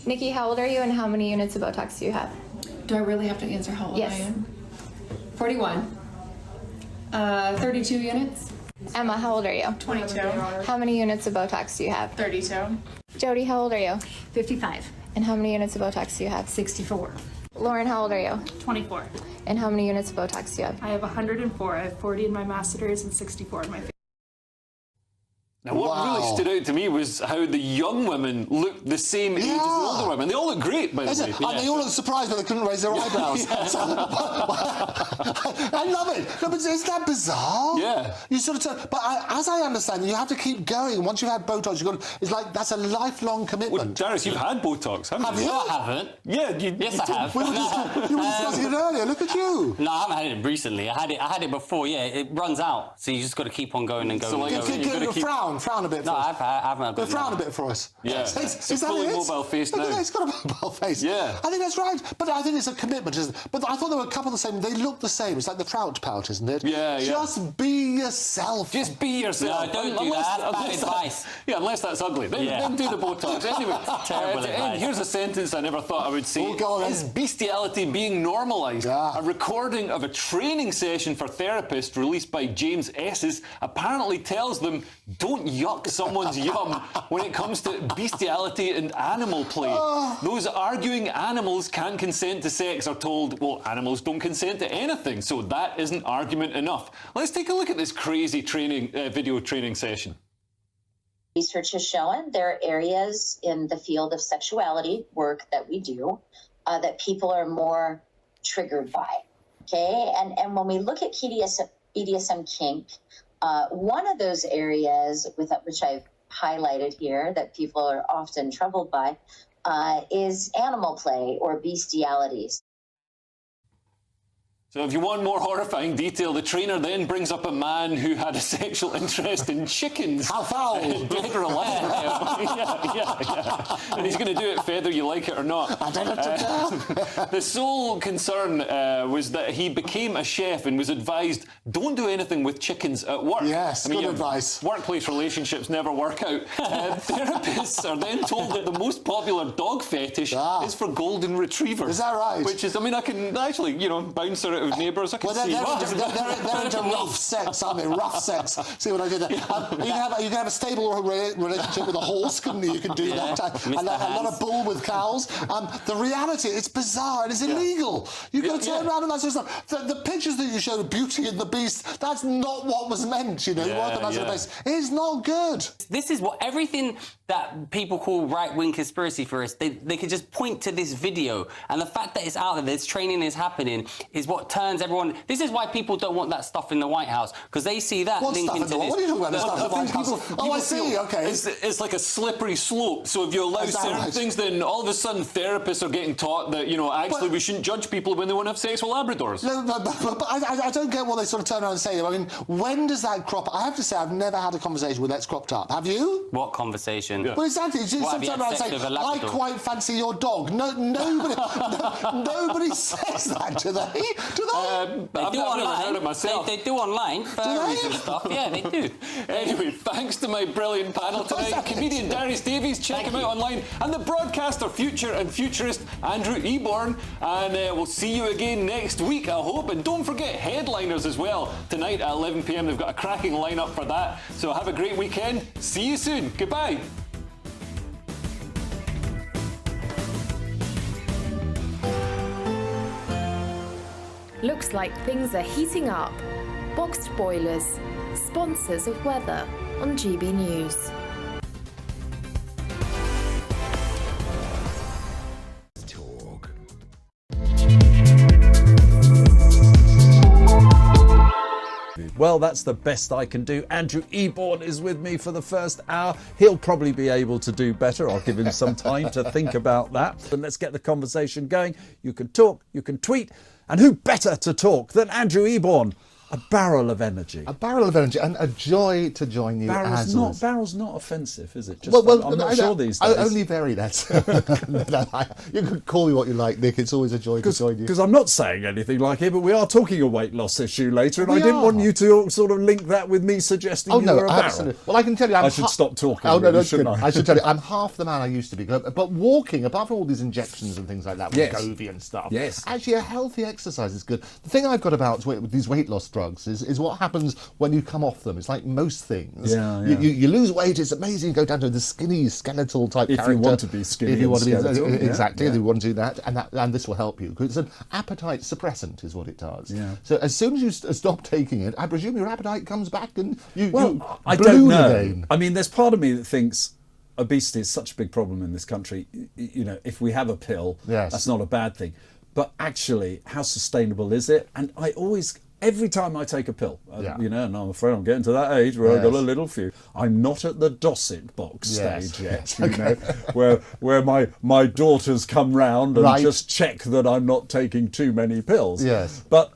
Nikki, how old are you and how many units of Botox do you have? Do I really have to answer how old I am? 41. 32 units. Emma, how old are you? 22. How many units of Botox do you have? 32. Jody, how old are you? 55. And how many units of Botox do you have? 64. Lauren, how old are you? 24. And how many units of Botox do you have? I have 104. I have 40 in my masseters and 64 in my face. Now, what really stood out to me was how the young women looked the same age as the older women. They all look great, by the way. And they all look surprised, but they couldn't raise their eyebrows. I love it. No, but isn't that bizarre? Yeah. You sort of, as I understand, you have to keep going. Once you've had Botox, it's like that's a lifelong commitment. Well, Darius, you've had Botox, haven't you? Have you? No, I haven't. Yeah, yes, I have. We were discussing it earlier. Look at you. No, I haven't had it recently. I had it before. Yeah, it runs out, so you just got to keep on going and going. So, and going. Frown a bit for us. I haven't had But frown a bit for us. Yeah. Is It's that fully it? mobile face now. It's got a mobile face. Yeah. I think that's right. But I think it's a commitment, isn't it? But I thought there were a couple of the same. They look the same. It's like the trout pout, isn't it? Yeah, Just be yourself. Just be yourself. No, don't do that. That's bad advice. Unless that's ugly. Then do the Botox. Anyway, Terrible advice. Here's a sentence I never thought I would say. Go on, then. Is bestiality being normalised? A recording of a training session for therapists released by James Esses apparently tells them don't yuck someone's yum when it comes to bestiality and animal play. Those arguing animals can't consent to sex are told, well, animals don't consent to anything, so that isn't argument enough. Let's take a look at this crazy video training session. Research has shown there are areas in the field of sexuality work that we do that people are more triggered by, okay? And when we look at BDSM kink, one of those areas which I've highlighted here that people are often troubled by is animal play or bestialities. So if you want more horrifying detail, the trainer then brings up a man who had a sexual interest in chickens. How foul! Dead or alive. yeah. And he's going to do it whether you like it or not. The sole concern was that he became a chef and was advised, don't do anything with chickens at work. Yes, good advice. Workplace relationships never work out. Therapists are then told that the most popular dog fetish is for golden retrievers. Is that right? Which is, I can actually, bounce her out of neighbours. I can see. They're into rough sex, aren't they? Rough sex. See what I did there? You can have a stable relationship with a horse, couldn't you? You can do that. A lot of bull with cows. The reality, it's bizarre and it's illegal. You've got to turn around and that sort of stuff. The pictures that you showed of Beauty and the Beast, that's not what was meant, you weren't on that basis. It's not good. This is what everything that people call right-wing conspiracy theorists, they could just point to this video, and the fact that it's out there, this training is happening, is what turns everyone. This is why people don't want that stuff in the White House, because they see that link into this. What are you talking about? I see. Okay, it's like a slippery slope. So if you allow certain things, then all of a sudden therapists are getting taught that actually we shouldn't judge people when they want to have sex with Labradors. No, but I don't get what they sort of turn around and say. I mean, when does that crop up? I have to say, I've never had a conversation where that's cropped up. Have you? What conversation? Well, exactly. It's just turn around and say, I quite fancy your dog. Nobody says that, do they? They do online. Heard it myself. They do online. Furries and stuff. Yeah, they do. Anyway, thanks to my brilliant panel tonight. Comedian Darius Davies, check him out online. And the broadcaster, future and futurist Andrew Eborn. And we'll see you again next week, I hope. And don't forget Headliners as well. Tonight at 11 p.m. They've got a cracking lineup for that. So have a great weekend. See you soon. Goodbye. Looks like things are heating up. Boxed boilers, sponsors of weather on GB News. Well, that's the best I can do. Andrew Eborn is with me for the first hour. He'll probably be able to do better. I'll give him some time to think about that. And let's get the conversation going. You can talk, you can tweet, and who better to talk than Andrew Eborn? A barrel of energy. A barrel of energy and a joy to join you. Barrel's not offensive, is it? I'm not sure these days. Only very that. You can call me what you like, Nick. It's always a joy to join you. Because I'm not saying anything like it, but we are talking a weight loss issue later, and I didn't want you to sort of link that with me suggesting you were a barrel. Well, I can tell you, I should stop talking. Shouldn't I? I should tell you, I'm half the man I used to be. But walking, apart from all these injections and things like that, with Wegovy and stuff, actually a healthy exercise is good. The thing I've got about with these weight loss drugs is what happens when you come off them. It's like most things. You lose weight, it's amazing, you go down to the skinny, skeletal type character. If you want to be skinny, if you want to be exactly. If you want to do that, and this will help you, because it's an appetite suppressant is what it does. Yeah. So as soon as you stop taking it, I presume your appetite comes back and you I don't know. Again. I mean, there's part of me that thinks obesity is such a big problem in this country. You know, if we have a pill, that's not a bad thing. But actually, how sustainable is it? And every time I take a pill, you know, and I'm afraid I'm getting to that age where I've got a little few. I'm not at the Dosset box stage yet, you know, where my daughters come round and just check that I'm not taking too many pills. Yes. But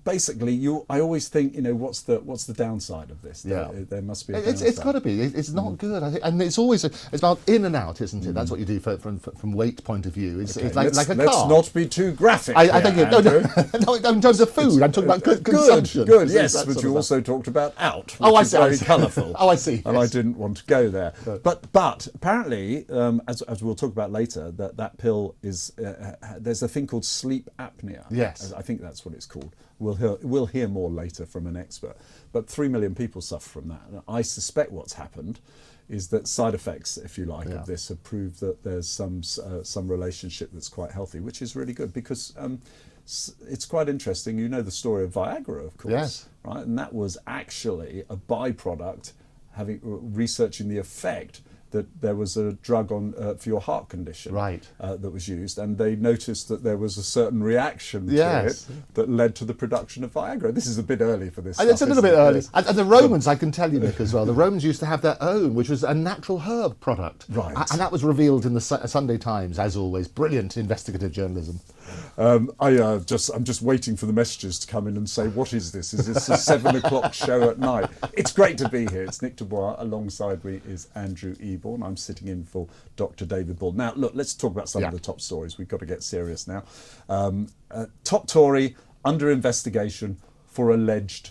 basically, I always think, you know, what's the downside of this? There must be a downside. It's got to be. It's not good, I think. And it's always it's about in and out, isn't it? That's what you do from weight point of view. It's like a car. Let's not be too graphic. I think no, in terms of food. I'm talking about consumption. Good, yes, but you also talked about out, which is very colourful. I see. And I didn't want to go there. But apparently, as we'll talk about later, that pill is, there's a thing called sleep apnea. Yes. I think that's what it's called. We'll hear more later from an expert. But 3 million people suffer from that. And I suspect what's happened is that side effects, if you like, of this have proved that there's some relationship that's quite healthy, which is really good because it's quite interesting. You know the story of Viagra, of course. Yes. Right? And that was actually a byproduct, researching the effect that there was a drug for your heart condition that was used, and they noticed that there was a certain reaction to it that led to the production of Viagra. This is a bit early for this. It's a little bit early. And the Romans, I can tell you, Nick, as well, the Romans used to have their own, which was a natural herb product. Right. And that was revealed in the Sunday Times, as always. Brilliant investigative journalism. I'm just waiting for the messages to come in and say, what is this? Is this a 7 o'clock show at night? It's great to be here. It's Nick Dubois. Alongside me is Andrew Eborn. I'm sitting in for Dr. David Bull. Now, look, let's talk about some of the top stories. We've got to get serious now. Top Tory under investigation for alleged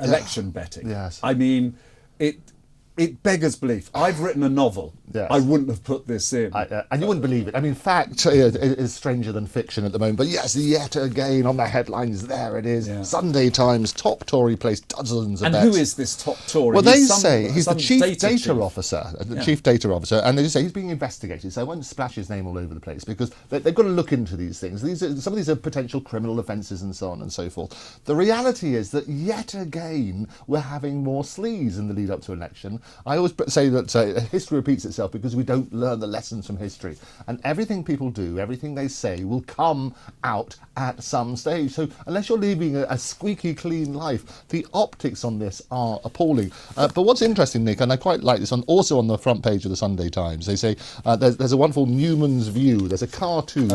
election betting. Yes. I mean, it beggars belief. I've written a novel. Yes. I wouldn't have put this in. And you wouldn't believe it. I mean, fact is stranger than fiction at the moment. But yes, yet again on the headlines, there it is. Yeah. Sunday Times, top Tory placed dozens of bets. And who is this top Tory? Well, they say he's the chief data officer. Chief data officer. And they say he's being investigated. So I won't splash his name all over the place because they've got to look into these things. Some of these are potential criminal offences and so on and so forth. The reality is that yet again, we're having more sleaze in the lead up to election. I always say that history repeats itself because we don't learn the lessons from history. And everything people do, everything they say will come out at some stage. So unless you're living a squeaky clean life, the optics on this are appalling. But what's interesting, Nick, and I quite like this, also on the front page of the Sunday Times, they say there's a wonderful Newman's View. There's a cartoon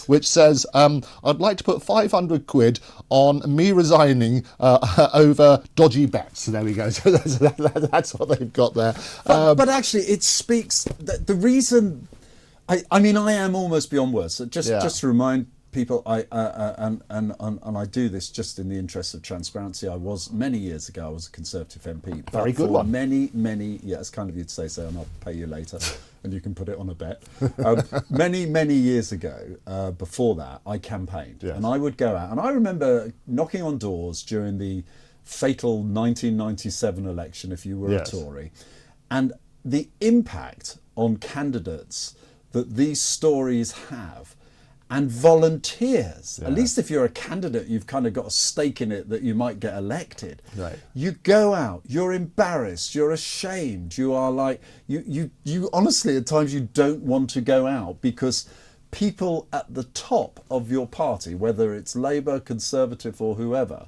which says, I'd like to put 500 quid on me resigning over dodgy bets. There we go. So that's what they've got there. But actually, it speaks. The reason, I mean, I am almost beyond words. So just to remind people, and I do this just in the interest of transparency. I was many years ago. I was a Conservative MP. Very good one. Many. Yeah, it's kind of you to say so, and I'll pay you later, and you can put it on a bet. Many years ago, before that, I campaigned, and I would go out, and I remember knocking on doors during the fatal 1997 election, if you were a Tory, and the impact on candidates that these stories have, and volunteers. At least if you're a candidate, you've kind of got a stake in it that you might get elected. Right. You go out, you're embarrassed, you're ashamed, you are like, you honestly, at times you don't want to go out because people at the top of your party, whether it's Labour, Conservative or whoever,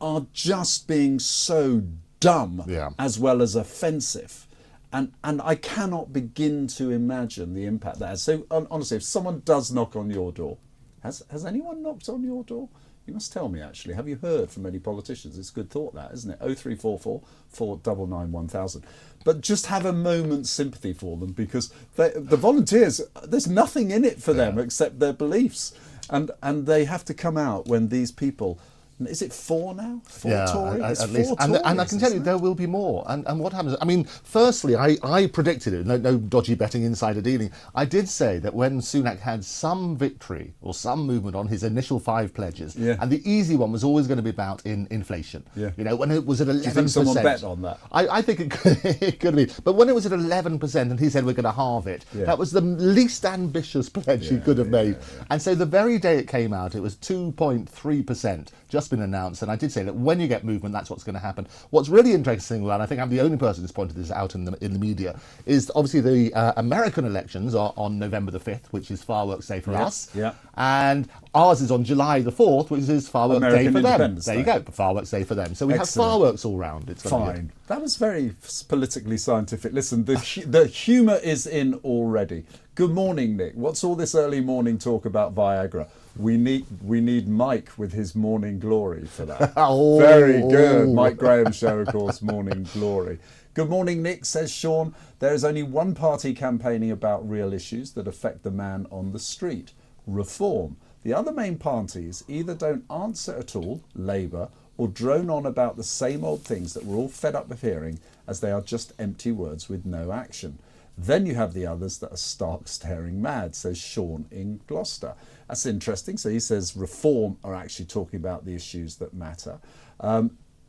are just being so dumb as well as offensive. And I cannot begin to imagine the impact that has. So honestly, if someone does knock on your door, has anyone knocked on your door? You must tell me, actually. Have you heard from any politicians? It's a good thought, that, isn't it? 0344 499 1000. But just have a moment's sympathy for them, because the volunteers, there's nothing in it for them except their beliefs. And they have to come out when these people... Is it 4 now? 4 Tories? At least. And I can tell you, there will be more. And what happens? I mean, firstly, I predicted it. No dodgy betting, insider dealing. I did say that when Sunak had some victory or some movement on his initial 5 pledges, and the easy one was always going to be about inflation. You know, when it was at 11%. Do you think someone bet on that? I think it could be. But when it was at 11% and he said we're going to halve it, that was the least ambitious pledge he could have made. And so the very day it came out, it was 2.3%. Just been announced, and I did say that when you get movement, that's what's going to happen. What's really interesting, and I think I'm the only person who's pointed this out in the media, is obviously the American elections are on November the 5th, which is Fireworks Day for us, and ours is on July the 4th, which is Fireworks Day for them. There you go, Fireworks Day for them. So we have fireworks all round. It's fine. That was very politically scientific. Listen, the humour is in already. Good morning, Nick. What's all this early morning talk about Viagra? We need Mike with his Morning Glory for that. Very good. Mike Graham show, of course, Morning Glory. Good morning, Nick, says Sean. There is only one party campaigning about real issues that affect the man on the street. Reform. The other main parties either don't answer at all, Labour, or drone on about the same old things that we're all fed up with hearing, as they are just empty words with no action. Then you have the others that are stark staring mad, says Sean in Gloucester. That's interesting. So he says Reform are actually talking about the issues that matter.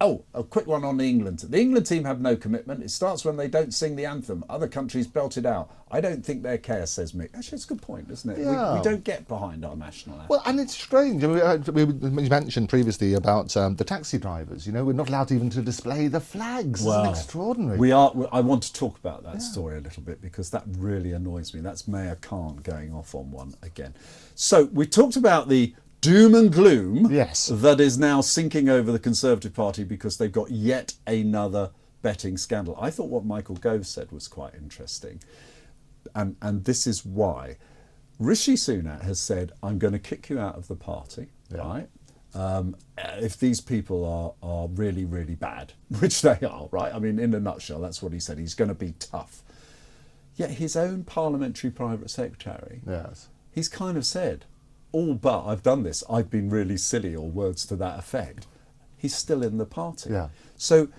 A quick one on England. The England team have no commitment. It starts when they don't sing the anthem. Other countries belt it out. I don't think they're care, says Mick. Actually, it's a good point, isn't it? Yeah. We don't get behind our national anthem. Well, and it's strange. We mentioned previously about the taxi drivers. You know, we're not allowed even to display the flags. Well, it's extraordinary. We are. I want to talk about that story a little bit, because that really annoys me. That's Mayor Khan going off on one again. So we talked about the doom and gloom that is now sinking over the Conservative Party because they've got yet another betting scandal. I thought what Michael Gove said was quite interesting. And this is why. Rishi Sunak has said, I'm going to kick you out of the party, right? If these people are really, really bad, which they are, right? I mean, in a nutshell, that's what he said. He's going to be tough. Yet his own parliamentary private secretary, he's kind of said, all but I've done this, I've been really silly, or words to that effect. He's still in the party. So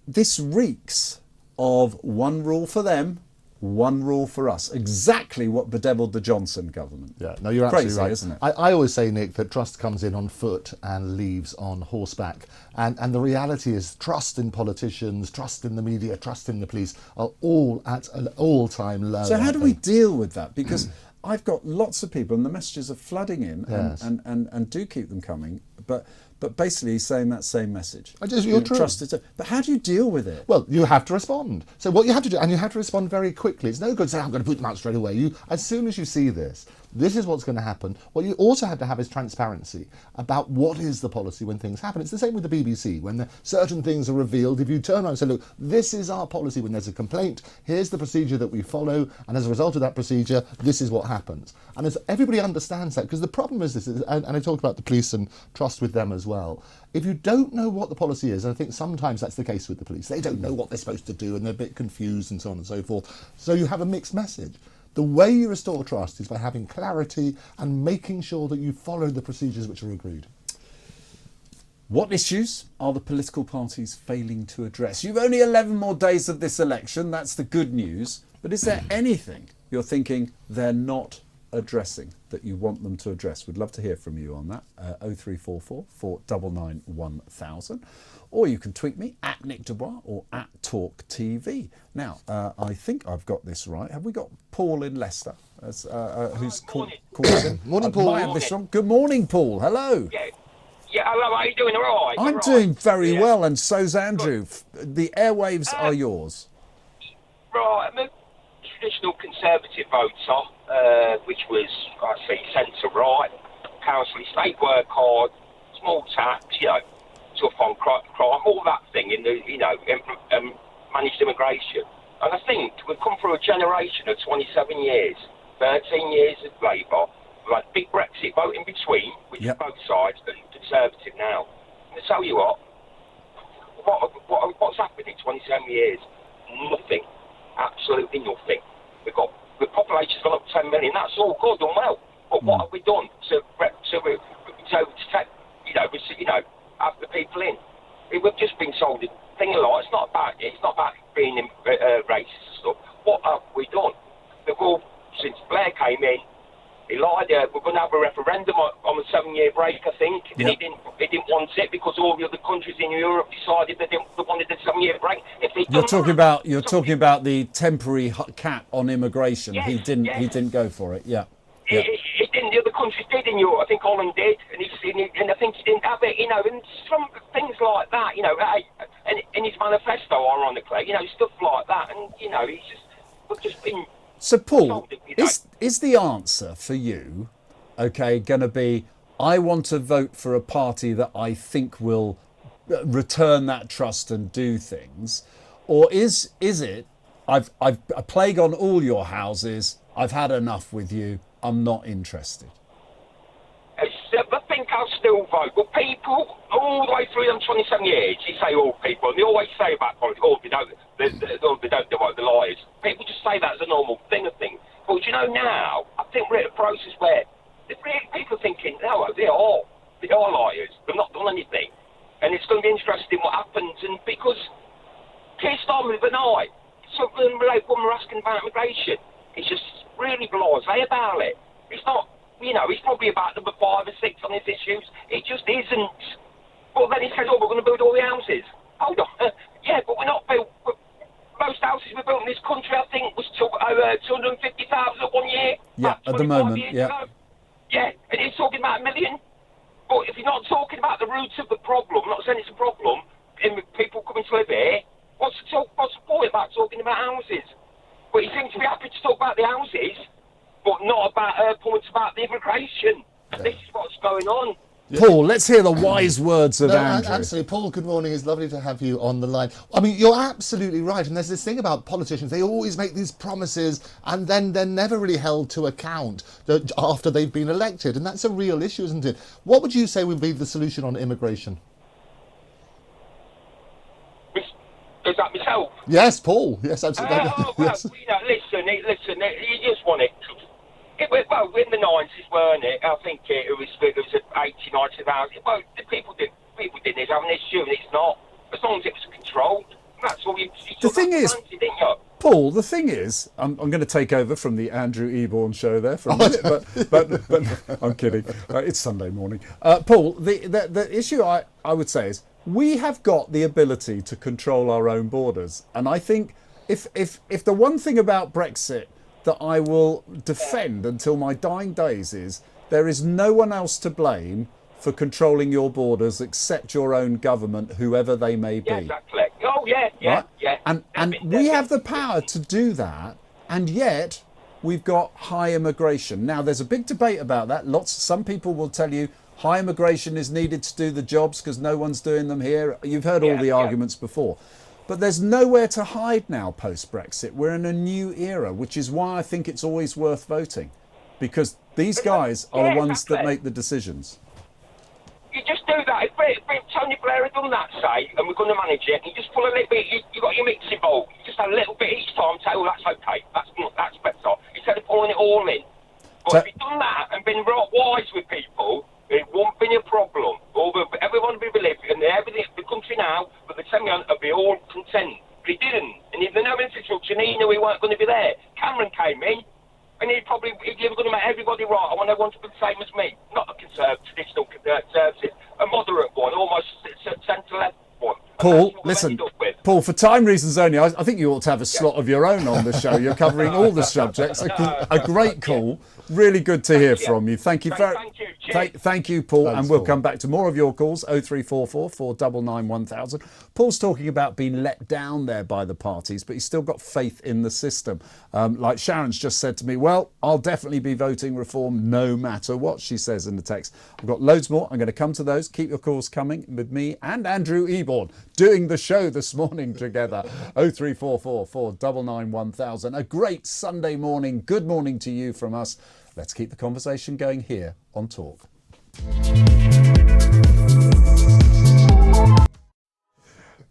this reeks of one rule for them, one rule for us. Exactly what bedeviled the Johnson government. No, you're absolutely Crazy, right, isn't it? I always say, Nick, that trust comes in on foot and leaves on horseback. And the reality is trust in politicians, trust in the media, trust in the police are all at an all-time low. So how do we deal with that? Because I've got lots of people, and the messages are flooding in, and do keep them coming. But basically, he's saying that same message. You're true. Trust it. But how do you deal with it? Well, you have to respond. So what you have to do, and you have to respond very quickly. It's no good saying, I'm going to put them out straight away. As soon as you see this is what's going to happen. What you also have to have is transparency about what is the policy when things happen. It's the same with the BBC. When certain things are revealed, if you turn around and say, look, this is our policy when there's a complaint, here's the procedure that we follow, and as a result of that procedure, this is what happens. And as everybody understands that, because the problem is this, and I talked about the police and trust with them as well. If you don't know what the policy is, and I think sometimes that's the case with the police, they don't know what they're supposed to do and they're a bit confused and so on and so forth. So you have a mixed message. The way you restore trust is by having clarity and making sure that you follow the procedures which are agreed. What issues are the political parties failing to address? You've only 11 more days of this election, that's the good news. But is there anything you're thinking they're not addressing that you want them to address? We'd love to hear from you on that. 0344 499 1000. Or you can tweet me at Nick Dubois or at Talk TV. Now, I think I've got this right. Have we got Paul in Leicester who's called in? Morning, Paul. I have this wrong. Good morning, Paul. Hello. Yeah, hello, how are you doing? All right? I'm doing very well, and so's Andrew. The airwaves are yours. Right, I'm a traditional Conservative voter, which was, I see, centre-right, council estate work hard, small tax, tough on crime, all that thing in the, managed immigration. And I think we've come through a generation of 27 years, 13 years of Labour. We've had big Brexit vote in between, which is both sides, and Conservative now. And I tell you what's happened in 27 years? Nothing. Absolutely nothing. The population's gone up 10 million. That's all good and well. But what have we done to take, have the people in? We've just been sold a thing a lot. It's not about being racist and stuff. What have we done? They've all, since Blair came in, he lied. We're going to have a referendum on the 7-year break, I think. And he didn't want it because all the other countries in Europe decided they wanted the 7-year break. You're talking about the temporary cap on immigration. Yes, he didn't go for it. Yeah. It didn't. The other countries did in Europe. I think Holland did, and I think he didn't have it. And some things like that. And in his manifesto, ironically, stuff like that. And we've just been. So, Paul, is the answer for you, going to be, I want to vote for a party that I think will return that trust and do things, or is it, I've a plague on all your houses, I've had enough with you, I'm not interested? I think I'll still vote. But people, all the way through them 27 years, you say all people, and they always say about politics, they don't vote, the liars. People just say that as a normal thing, I think. But now, I think we're at a process where people are thinking, no, they are liars. They've not done anything. And it's going to be interesting what happens. And because Kearse started with an eye, something when we're asking about immigration, it's just really blasé about it. It's not, it's probably about number 5 or 6 on his issues. It just isn't. But then he says, we're going to build all the houses. Hold on. Yeah, but we're not built. Most houses we built in this country, I think, was 250,000 1 year. Yeah, at the moment, yeah. Ago. Yeah, and he's talking about 1 million. But if you're not talking about the roots of the problem, I'm not saying it's a problem, in people coming to live here, what's the point about talking about houses? But he seems to be happy to talk about the houses, but not about points about the immigration. Yeah. This is what's going on. Paul, let's hear the wise words of Andrew. Absolutely. Paul, good morning. It's lovely to have you on the line. I mean, you're absolutely right. And there's this thing about politicians. They always make these promises and then they're never really held to account after they've been elected. And that's a real issue, isn't it? What would you say would be the solution on immigration? Is that myself? Yes, Paul. Yes, absolutely. Yes. Listen, you just want it. Well, in the 90s, weren't it? I think it was 80, 90,000. Well, people didn't have an issue, and it's not. As long as it was controlled. That's all you The thing is, fancy, didn't you? Paul, the thing is, I'm going to take over from the Andrew Eborn show there for a minute, but I'm kidding. It's Sunday morning. Paul, the issue I would say is we have got the ability to control our own borders. And I think if the one thing about Brexit that I will defend until my dying days is there is no one else to blame for controlling your borders except your own government, whoever they may be. Yeah, exactly. Oh, yeah. And we have the power to do that, and yet we've got high immigration. Now, there's a big debate about that. Some people will tell you high immigration is needed to do the jobs because no one's doing them here. You've heard all the arguments before. But there's nowhere to hide now post-Brexit. We're in a new era, which is why I think it's always worth voting. Because these guys are the ones that make the decisions. You just do that. If Tony Blair had done that, say, and we're going to manage it, you just pull a little bit, you've got your mixing bowl, you just add a little bit each time, say, that's okay, that's better, instead of pulling it all in. But if you'd done that and been wise with people, it won't be a problem. Everyone will be living, and everything, the country now, but the semi will be all content. But he didn't. And if the no infrastructure, he knew he weren't going to be there. Cameron came in, And if you're going to make everybody right, I want everyone to be the same as me. Not a traditional conservative, a moderate one, almost centre-left one. Paul, listen, Paul, for time reasons only, I think you ought to have a slot of your own on the show. You're covering all the subjects. A great call. Really good to hear from you. Thank you very much. Thank you, Paul. Thanks, and we'll come back to more of your calls, 0344 499 1000. Paul's talking about being let down there by the parties, but he's still got faith in the system. Like Sharon's just said to me, well, I'll definitely be voting reform no matter what, she says in the text. I've got loads more. I'm going to come to those. Keep your calls coming with me and Andrew Eborn doing the show this morning together. 0344 499 1000. A great Sunday morning. Good morning to you from us. Let's keep the conversation going here on Talk.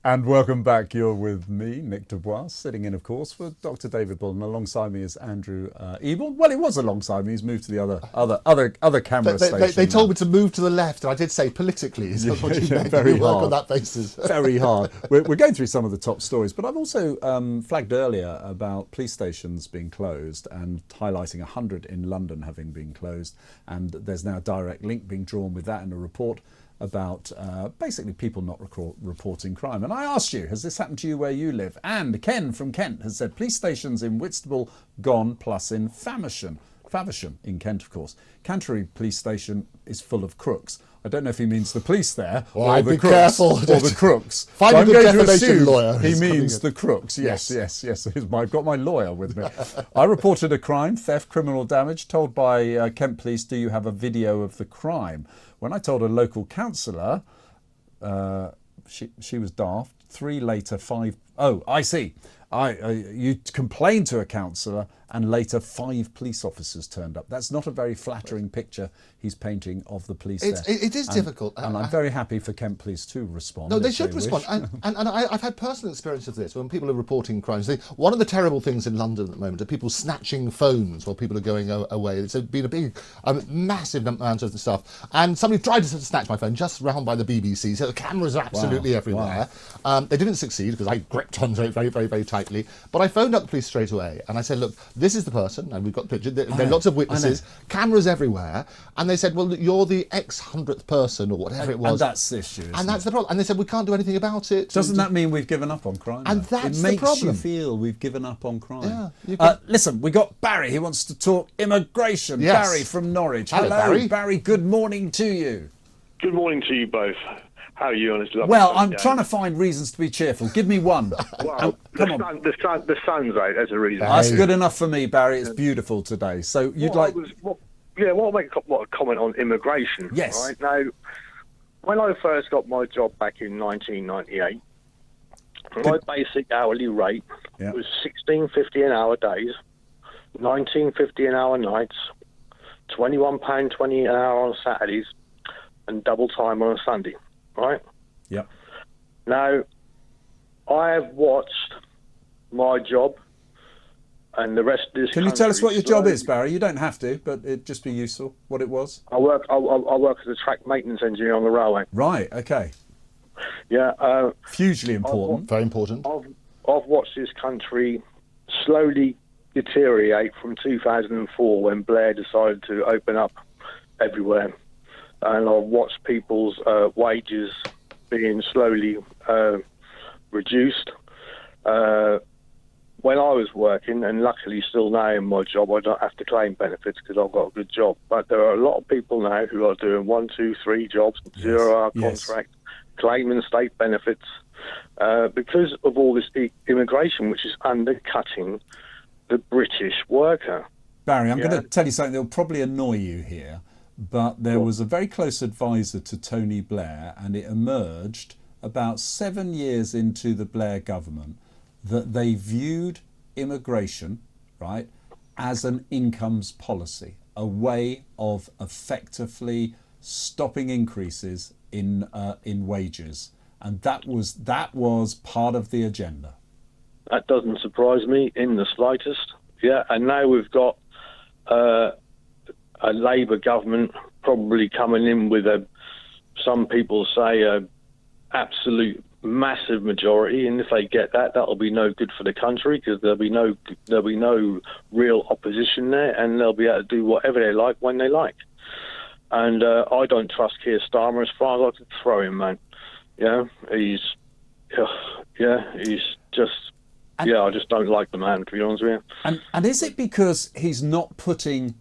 And welcome back. You're with me, Nick Dubois, sitting in, of course, for Dr. David Bullen. Alongside me is Andrew Eborn. Well, he was alongside me. He's moved to the other camera station. They told me to move to the left, and I did say politically. Is that what you meant? Very we work hard. on that basis. Very hard. We're going through some of the top stories, but I've also flagged earlier about police stations being closed and highlighting 100 in London having been closed. And there's now a direct link being drawn with that in a report about basically people not reporting crime. And I asked you, has this happened to you where you live? And Ken from Kent has said police stations in Whitstable gone, plus in Faversham in Kent, of course. Canterbury police station is full of crooks. I don't know if he means the police there or the crooks. Careful. Or the crooks. Find so a good defamation lawyer. He means the crooks. Yes. I've got my lawyer with me. I reported a crime, theft, criminal damage, told by Kent Police, do you have a video of the crime? When I told a local councillor, she was daft. 3 later, 5... Oh, I see. You complained to a councillor and later 5 police officers turned up. That's not a very flattering picture he's painting of the police there. It is difficult. And I'm very happy for Kent Police to respond. No, they should respond. And I've had personal experience of this when people are reporting crimes. One of the terrible things in London at the moment are people snatching phones while people are going away. It's been a big, massive amount of the stuff. And somebody tried to snatch my phone just round by the BBC. So the cameras are absolutely everywhere. Wow. They didn't succeed because I gripped onto it very, very, very tightly. But I phoned up the police straight away and I said, look, this is the person, and we've got the picture. There are lots of witnesses, cameras everywhere. And they said, well, you're the X-100th person or whatever it was. And that's the issue. And that's the problem. And they said, we can't do anything about it. Doesn't that mean we've given up on crime? And that's the problem. It makes you feel we've given up on crime. Yeah, listen, we got Barry. He wants to talk immigration. Yes. Barry from Norwich. Hello, Barry. Barry, good morning to you. Good morning to you both. How are you on this lovely Well, I'm day? trying to find reasons to be cheerful. Give me one. Well, the sun's out as a reason. That's good enough for me, Barry. It's beautiful today. So you'd I'll make a comment on immigration. Yes. Right? Now, when I first got my job back in 1998, my basic hourly rate was £16.50 an hour days, £19.50 an hour nights, £21.20 an hour on Saturdays, and double time on a Sunday. Right? Yep. Now, I have watched my job and the rest of this. Can you tell us what your job is, Barry? You don't have to, but it'd just be useful. What it was? I work as a track maintenance engineer on the railway. Right. Okay. Yeah. Hugely important. Very important. I've watched this country slowly deteriorate from 2004 when Blair decided to open up everywhere. And I've watched people's wages being slowly reduced. When I was working, and luckily still now in my job, I don't have to claim benefits because I've got a good job. But there are a lot of people now who are doing 1, 2, 3 jobs, 0-hour contract, claiming state benefits because of all this immigration, which is undercutting the British worker. Barry, I'm going to tell you something that will probably annoy you here. But there was a very close advisor to Tony Blair, and it emerged about 7 years into the Blair government that they viewed immigration, right, as an incomes policy, a way of effectively stopping increases in wages, and that was part of the agenda. That doesn't surprise me in the slightest. Yeah, and now we've got a Labour government probably coming in with some people say, absolute massive majority, and if they get that, that'll be no good for the country because there'll be no real opposition there, and they'll be able to do whatever they like when they like. And I don't trust Keir Starmer as far as I could throw him, man. He's just. I just don't like the man, to be honest with you. And is it because he's not putting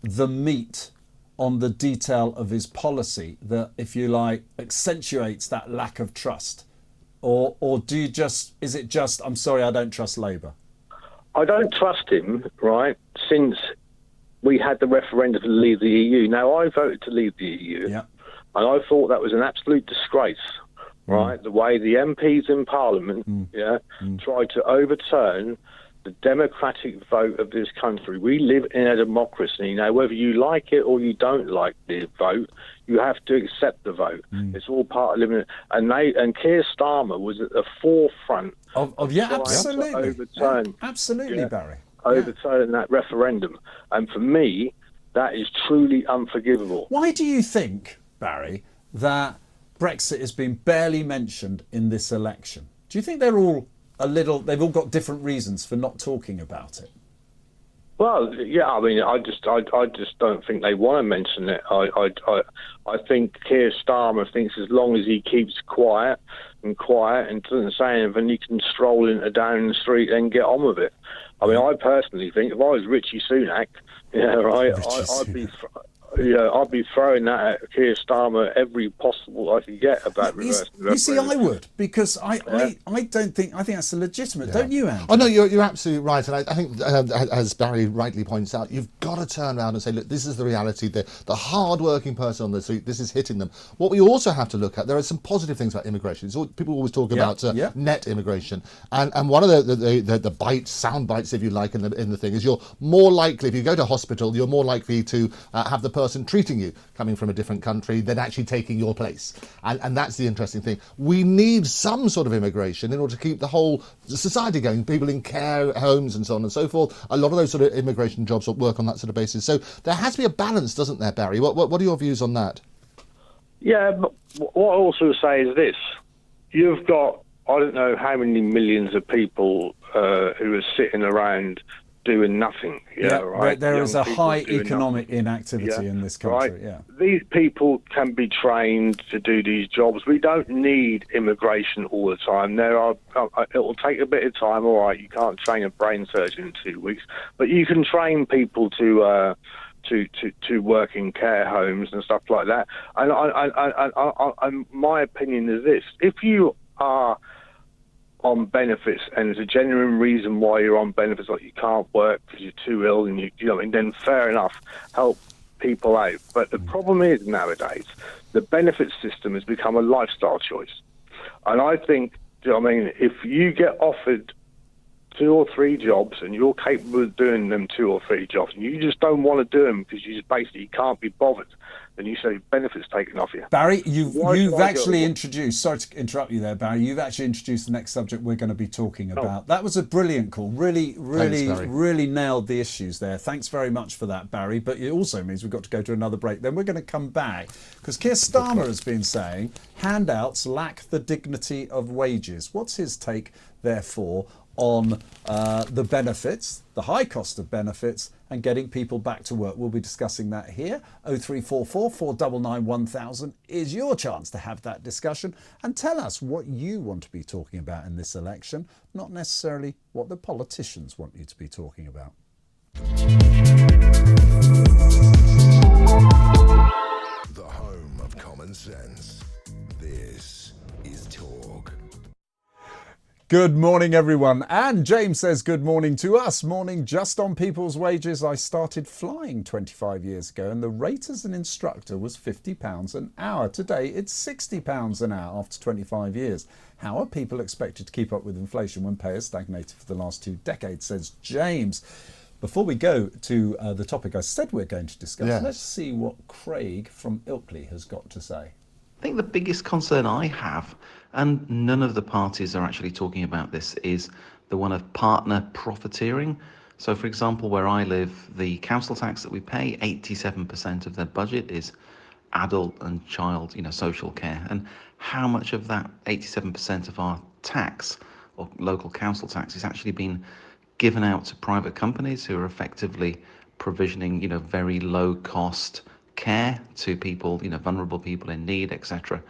the meat on the detail of his policy that, if you like, accentuates that lack of trust? Or is it just, I'm sorry, I don't trust Labour? I don't trust him, right, since we had the referendum to leave the EU. Now, I voted to leave the EU, and I thought that was an absolute disgrace, right? The way the MPs in Parliament, tried to overturn the democratic vote of this country. We live in a democracy. Now, whether you like it or you don't like the vote, you have to accept the vote. It's all part of living. And Keir Starmer was at the forefront of absolutely, overturn, absolutely, Barry, overturn that referendum. And for me, that is truly unforgivable. Why do you think, Barry, that Brexit has been barely mentioned in this election? Do you think they've all got different reasons for not talking about it? Well, yeah, I mean, I just don't think they want to mention it. I think Keir Starmer thinks as long as he keeps quiet and doesn't say anything, he can stroll into down the street and get on with it. I mean, I personally think if I was Richie Sunak, I'd be throwing that at Keir Starmer every possible I could get about reversing the referendum. You see, I would, because I think that's legitimate, don't you, Andrew? Oh no, you're absolutely right, and I think as Barry rightly points out, you've got to turn around and say, look, this is the reality. The hard-working person on the street, this is hitting them. What we also have to look at, there are some positive things about immigration. People always talk about net immigration, and one of the sound bites, if you like, in the thing is you're more likely, if you go to hospital, you're more likely to have the person treating you coming from a different country than actually taking your place. And that's the interesting thing. We need some sort of immigration in order to keep the whole society going, people in care homes and so on and so forth. A lot of those sort of immigration jobs work on that sort of basis. So there has to be a balance, doesn't there, Barry? What are your views on that? Yeah, but what I also say is this. You've got, I don't know how many millions of people who are sitting around doing nothing. Right. There is a high economic inactivity in this country. Right? These people can be trained to do these jobs. We don't need immigration all the time. It will take a bit of time. All right, you can't train a brain surgeon in 2 weeks, but you can train people to work in care homes and stuff like that. And my opinion is this: if you are on benefits and there's a genuine reason why you're on benefits, like you can't work because you're too ill, and you know, and then fair enough, help people out. But the problem is nowadays the benefits system has become a lifestyle choice, and I think, if you get offered 2 or 3 jobs and you're capable of doing them 2 or 3 jobs, and you just don't want to do them because you just basically can't be bothered, then you say benefits taken off you. Barry, you've actually introduced, sorry to interrupt you there, Barry, you've actually introduced the next subject we're going to be talking about. That was a brilliant call. Really nailed the issues there. Thanks very much for that, Barry. But it also means we've got to go to another break. Then we're going to come back because Keir Starmer has been saying handouts lack the dignity of wages. What's his take, therefore, on the benefits, the high cost of benefits, and getting people back to work? We'll be discussing that here. 0344 499 1000 is your chance to have that discussion and tell us what you want to be talking about in this election, not necessarily what the politicians want you to be talking about. The home of common sense. This is Talk. Good morning, everyone. And James says good morning to us. Morning. Just on people's wages, I started flying 25 years ago and the rate as an instructor was £50 an hour. Today, it's £60 an hour after 25 years. How are people expected to keep up with inflation when pay has stagnated for the last 2 decades, says James. Before we go to the topic I said we're going to discuss, let's see what Craig from Ilkley has got to say. I think the biggest concern I have, and none of the parties are actually talking about this, is the one of partner profiteering. So, for example, where I live, the council tax that we pay, 87% of their budget is adult and child, social care, and how much of that 87% of our tax or local council tax is actually being given out to private companies who are effectively provisioning, very low cost care to people, vulnerable people in need, etc.,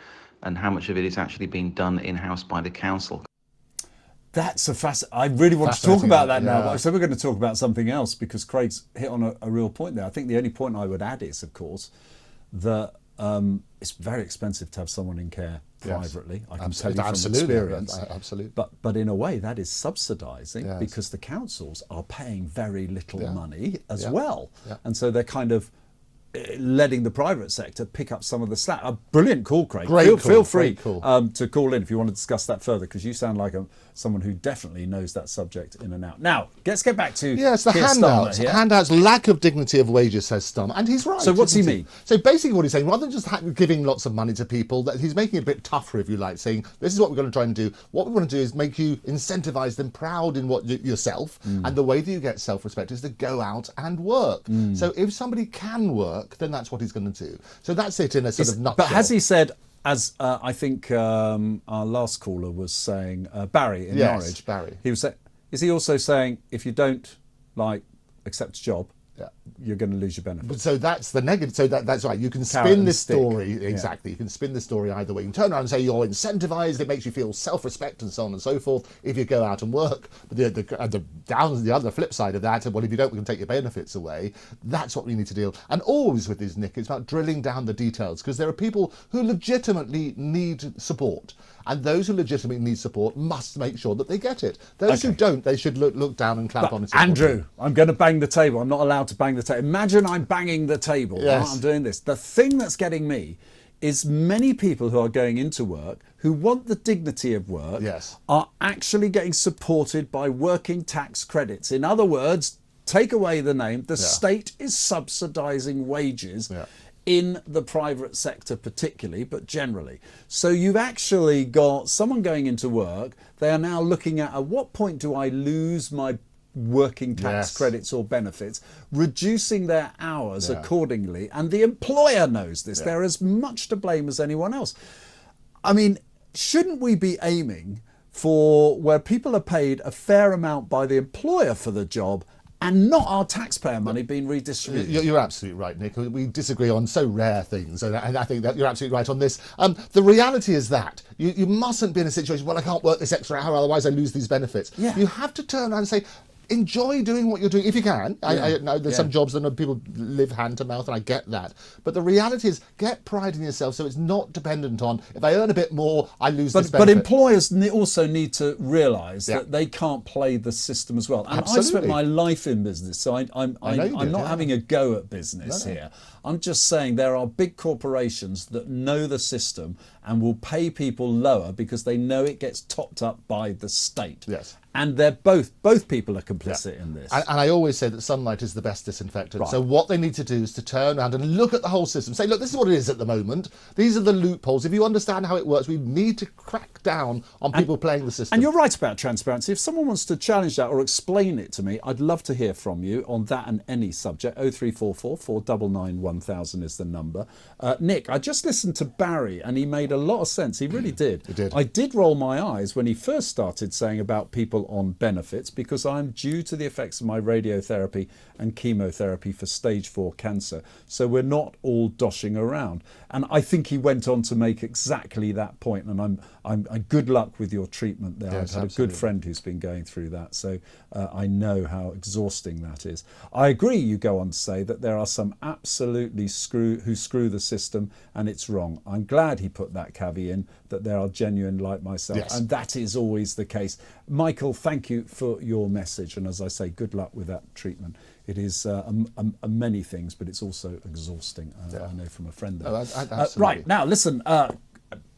and how much of it is actually being done in-house by the council. That's I really want to talk about that now, but so we're going to talk about something else because Craig's hit on a real point there. I think the only point I would add is, of course, that it's very expensive to have someone in care privately. I can tell you from experience. Absolutely. But in a way, that is subsidising because the councils are paying very little money as well. Yeah. And so they're kind of letting the private sector pick up some of the slack. A brilliant call, Craig. Feel free to call in if you want to discuss that further, because you sound like someone who definitely knows that subject in and out. Now, let's get back to it's the handouts. Handouts, lack of dignity of wages, says Stum, and he's right. So what's he mean? So basically what he's saying, rather than just giving lots of money to people, that he's making it a bit tougher, if you like, saying, this is what we're going to try and do. What we want to do is make you incentivise them, proud in what yourself, and the way that you get self-respect is to go out and work. So if somebody can work, then that's what he's going to do. So that's it in a sort of nutshell. But has he said, as I think our last caller was saying, Barry in Norwich, Barry. He was saying, is he also saying if you don't accept a job, you're going to lose your benefits? So that's the negative. So that's right. You can spin this story exactly. You can spin the story either way. You can turn around and say you're incentivized. It makes you feel self-respect and so on and so forth if you go out and work. But the other flip side of that, well, if you don't, we can take your benefits away. That's what we need to deal. And always with this, Nick, it's about drilling down the details, because there are people who legitimately need support. And those who legitimately need support must make sure that they get it. Those who don't, they should look down and clap on it. Andrew, I'm going to bang the table. I'm not allowed to bang the table. Imagine I'm banging the table. Yes. Right? I'm doing this. The thing that's getting me is many people who are going into work, who want the dignity of work, are actually getting supported by working tax credits. In other words, take away the name, the state is subsidising wages in the private sector particularly, but generally. So you've actually got someone going into work, they are now looking at what point do I lose my working tax credits or benefits, reducing their hours accordingly, and the employer knows this. They're as much to blame as anyone else. I mean, shouldn't we be aiming for where people are paid a fair amount by the employer for the job and not our taxpayer money being redistributed? You're absolutely right, Nick. We disagree on so rare things, and I think that you're absolutely right on this. The reality is that you mustn't be in a situation, well, I can't work this extra hour, otherwise I lose these benefits. You have to turn around and say, enjoy doing what you're doing if you can. I know there's some jobs that people live hand to mouth, and I get that. But the reality is, get pride in yourself so it's not dependent on, if I earn a bit more, I lose this benefit. But employers also need to realise that they can't play the system as well. And I've spent my life in business, so I'm not having a go at business here. I'm just saying there are big corporations that know the system and will pay people lower because they know it gets topped up by the state. Yes. And they're both people are complicit in this. And I always say that sunlight is the best disinfectant. So what they need to do is to turn around and look at the whole system. Say, look, this is what it is at the moment. These are the loopholes. If you understand how it works, we need to crack down on people playing the system. And you're right about transparency. If someone wants to challenge that or explain it to me, I'd love to hear from you on that and any subject. 0344 499 1000 is the number. Nick, I just listened to Barry and he made a lot of sense. He really did. He did. I did roll my eyes when he first started saying about people on benefits, because I'm due to the effects of my radiotherapy and chemotherapy for stage 4 cancer. So we're not all doshing around. And I think he went on to make exactly that point. And I'm good luck with your treatment there. Yes, I've had a good friend who's been going through that. So I know how exhausting that is. I agree, you go on to say that there are some absolutely who screw the system and it's wrong. I'm glad he put that caveat in, that there are genuine like myself. Yes. And that is always the case. Michael, thank you for your message. And as I say, good luck with that treatment. It is many things, but it's also exhausting. I know from a friend there. Right, now listen,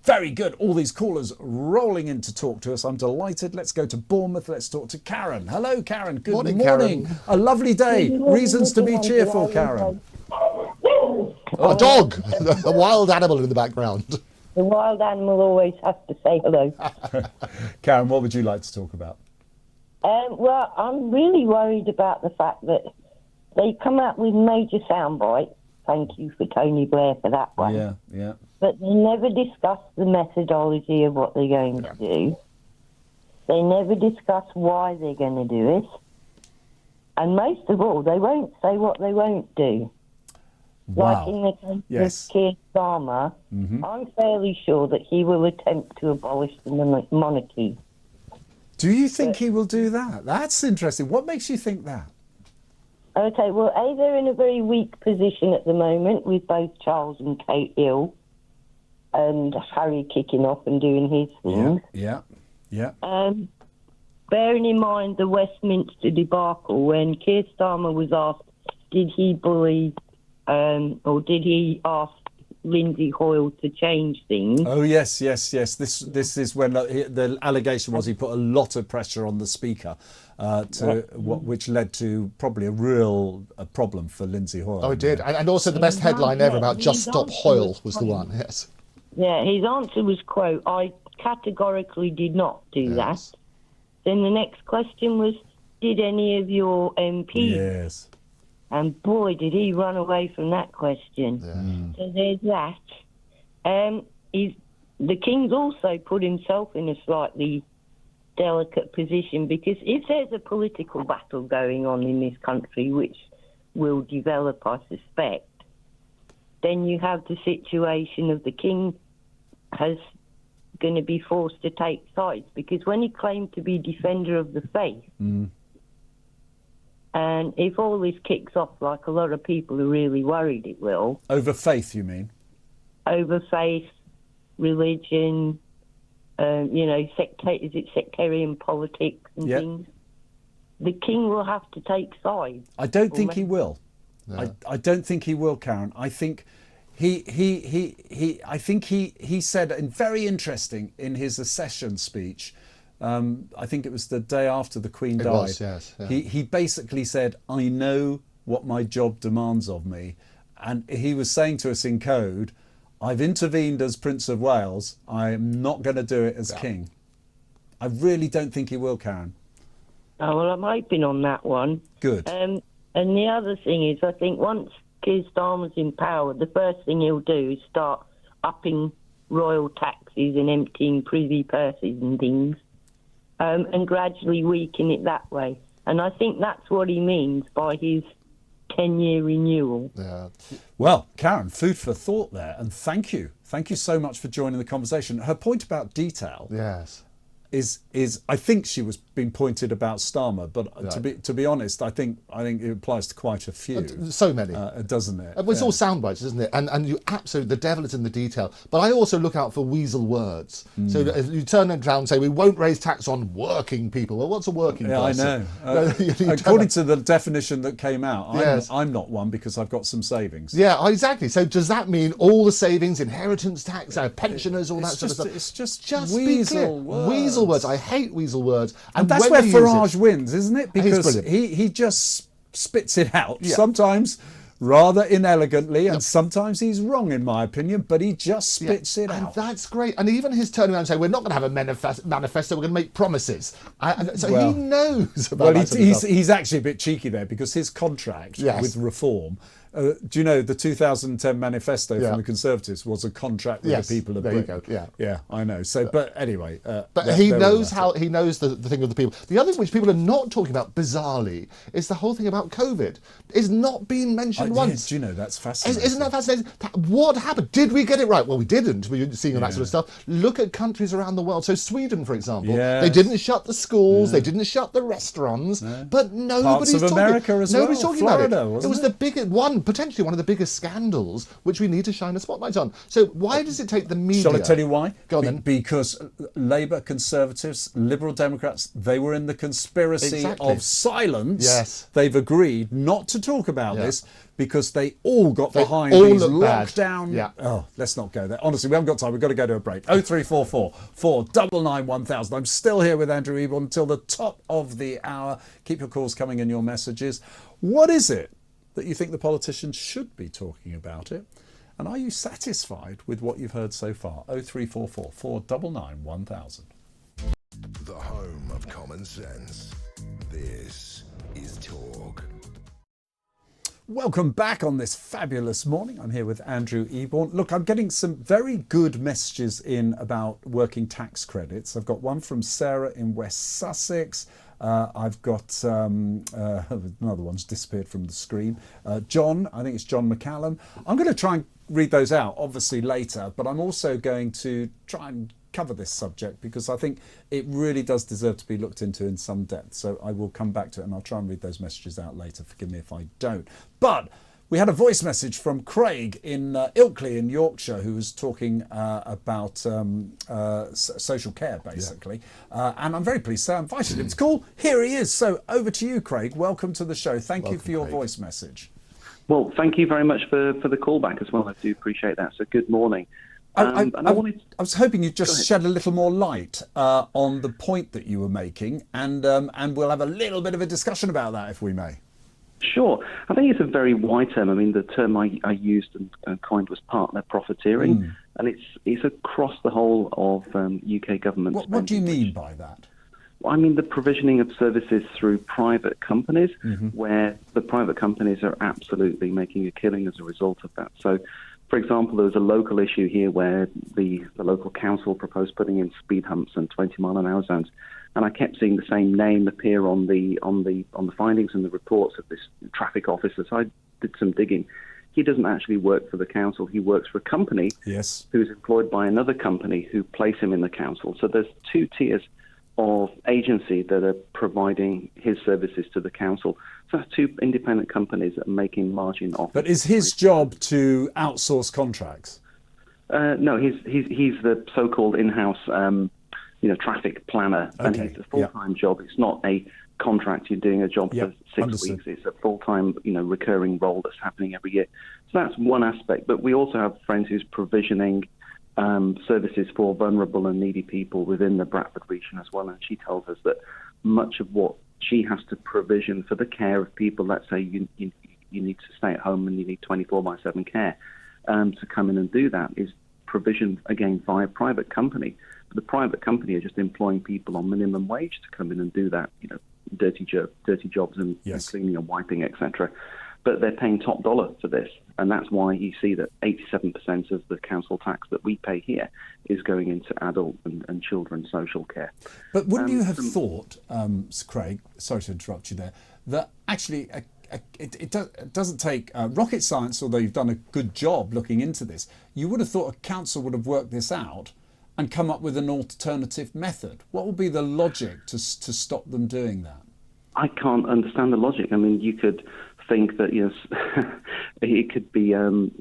very good. All these callers rolling in to talk to us. I'm delighted. Let's go to Bournemouth. Let's talk to Karen. Hello, Karen. Good morning. Karen. A lovely day. Reasons to be cheerful, Karen. A dog, a wild animal in the background. The wild animal always has to say hello. Karen, what would you like to talk about? Well, I'm really worried about the fact that they come out with major sound bites thank you for Tony Blair for that one. Yeah, yeah. But they never discuss the methodology of what they're going to do. They never discuss why they're going to do it. And most of all, they won't say what they won't do. Wow. Like in the case of Keir Starmer, I'm fairly sure that he will attempt to abolish the monarchy. Do you think he will do that? That's interesting. What makes you think that? Okay, well, A, they're in a very weak position at the moment with both Charles and Kate ill and Harry kicking off and doing his things. Yeah. Bearing in mind the Westminster debacle, when Keir Starmer was asked, did he bully or did he ask Lindsay Hoyle to change things? Oh, yes. This is when the allegation was he put a lot of pressure on the Speaker, which led to probably a problem for Lindsay Hoyle. Oh, it did. And also the best headline ever about Just Stop Hoyle was the one, yes. Yeah, his answer was, quote, I categorically did not do that. Then the next question was, did any of your MPs? Yes. And boy, did he run away from that question. So there's that. The King's also put himself in a slightly delicate position, because if there's a political battle going on in this country, which will develop, I suspect, then you have the situation of the King has going to be forced to take sides, because when he claimed to be defender of the faith, and if all this kicks off, like a lot of people are really worried it will. Over faith, you mean? Over faith, religion, is it sectarian politics and things? The King will have to take sides. I don't think he will. No. I don't think he will, Karen. I think he said, and very interesting in his accession speech, I think it was the day after the Queen died. Was, yes, yeah. He basically said, I know what my job demands of me. And he was saying to us in code, I've intervened as Prince of Wales. I'm not going to do it as King. I really don't think he will, Karen. Oh, well, I'm hoping on that one. Good. And the other thing is, I think once Keir Starmer's in power, the first thing he'll do is start upping royal taxes and emptying privy purses and things. And gradually weaken it that way. And I think that's what he means by his 10-year renewal. Yeah. Well, Karen, food for thought there, and thank you. Thank you so much for joining the conversation. Her point about detail is I think she was being pointed about Starmer, but to be honest, I think it applies to quite a few. So many. Doesn't it? Well, it's all sound bites, isn't it? And you absolutely, the devil is in the detail. But I also look out for weasel words. So if you turn it around and say, we won't raise tax on working people. Well, what's a working person? I know. According to the definition that came out, I'm not one because I've got some savings. Yeah, exactly. So does that mean all the savings, inheritance tax, pensioners, all that sort of stuff? It's just weasel words. Weasel words. I hate weasel words. And that's where Farage wins, isn't it? Because he just spits it out. Sometimes rather inelegantly, and sometimes he's wrong, in my opinion, but he just spits it out. And that's great. And even his turnaround and say, we're not going to have a manifesto, we're going to make promises. He knows about that. He's actually a bit cheeky there, because his contract with reform, do you know the 2010 manifesto from the Conservatives was a contract with the people of Britain? There you go. Yeah, I know. So, but anyway, but he knows he knows the thing of the people. The other thing which people are not talking about, bizarrely, is the whole thing about COVID. It's not been mentioned once. Do you know, that's fascinating. Isn't that fascinating? What happened? Did we get it right? Well, we didn't. We were seeing all that sort of stuff. Look at countries around the world. So Sweden, for example, they didn't shut the schools, they didn't shut the restaurants, but nobody's Parts of America as well. Nobody's talking Florida, about it. It was the biggest potentially one of the biggest scandals which we need to shine a spotlight on. So why does it take the media? Shall I tell you why? Go on then. Because Labour, Conservatives, Liberal Democrats, they were in the conspiracy of silence. Yes. They've agreed not to talk about this because they all got behind these lockdown. Yeah. Oh, let's not go there. Honestly, we haven't got time. We've got to go to a break. 0344 499 1000. I'm still here with Andrew Eborn until the top of the hour. Keep your calls coming and your messages. What is it that you think the politicians should be talking about it? And are you satisfied with what you've heard so far? 0344 499 1000. The home of common sense. This is Talk. Welcome back on this fabulous morning. I'm here with Andrew Eborn. Look, I'm getting some very good messages in about working tax credits. I've got one from Sarah in West Sussex. I've got another one's disappeared from the screen. John, I think it's John McCallum. I'm going to try and read those out, obviously, later, but I'm also going to try and cover this subject because I think it really does deserve to be looked into in some depth. So I will come back to it and I'll try and read those messages out later. Forgive me if I don't. But we had a voice message from Craig in Ilkley in Yorkshire who was talking about social care, basically. And I'm very pleased to say I invited him to call. Here he is. So over to you, Craig. Welcome to the show. Thank you for your voice message. Well, thank you very much for the callback as well. I do appreciate that. So good morning. I was hoping you'd just shed a little more light on the point that you were making, and we'll have a little bit of a discussion about that, if we may. Sure. I think it's a very wide term. I mean, the term I used and coined was partner profiteering, and it's across the whole of UK government. What do you mean by that? I mean the provisioning of services through private companies, where the private companies are absolutely making a killing as a result of that. So, for example, there was a local issue here where the local council proposed putting in speed humps and 20-mile-an-hour zones, and I kept seeing the same name appear on the findings and the reports of this traffic officer. So I did some digging. He doesn't actually work for the council. He works for a company who's employed by another company who place him in the council. So there's two tiers of agency that are providing his services to the council. So that's two independent companies that are making margin off. But is his job to outsource contracts? No, he's the so-called in-house, traffic planner, and it's a full-time job. It's not a contract. You're doing a job for 6 weeks. It's a full-time, recurring role that's happening every year. So that's one aspect. But we also have friends who's provisioning services for vulnerable and needy people within the Bradford region as well. And she tells us that much of what she has to provision for the care of people, let's say you need to stay at home and you need 24/7 care, to come in and do that is provisioned, again, via private company. But the private company are just employing people on minimum wage to come in and do that, dirty jobs and cleaning and wiping, etc. But they're paying top dollar for this. And that's why you see that 87% of the council tax that we pay here is going into adult and children's social care. But wouldn't you have thought, Craig, sorry to interrupt you there, that actually it doesn't take rocket science, although you've done a good job looking into this. You would have thought a council would have worked this out and come up with an alternative method. What would be the logic to stop them doing that? I can't understand the logic. I mean, you could think that it could be the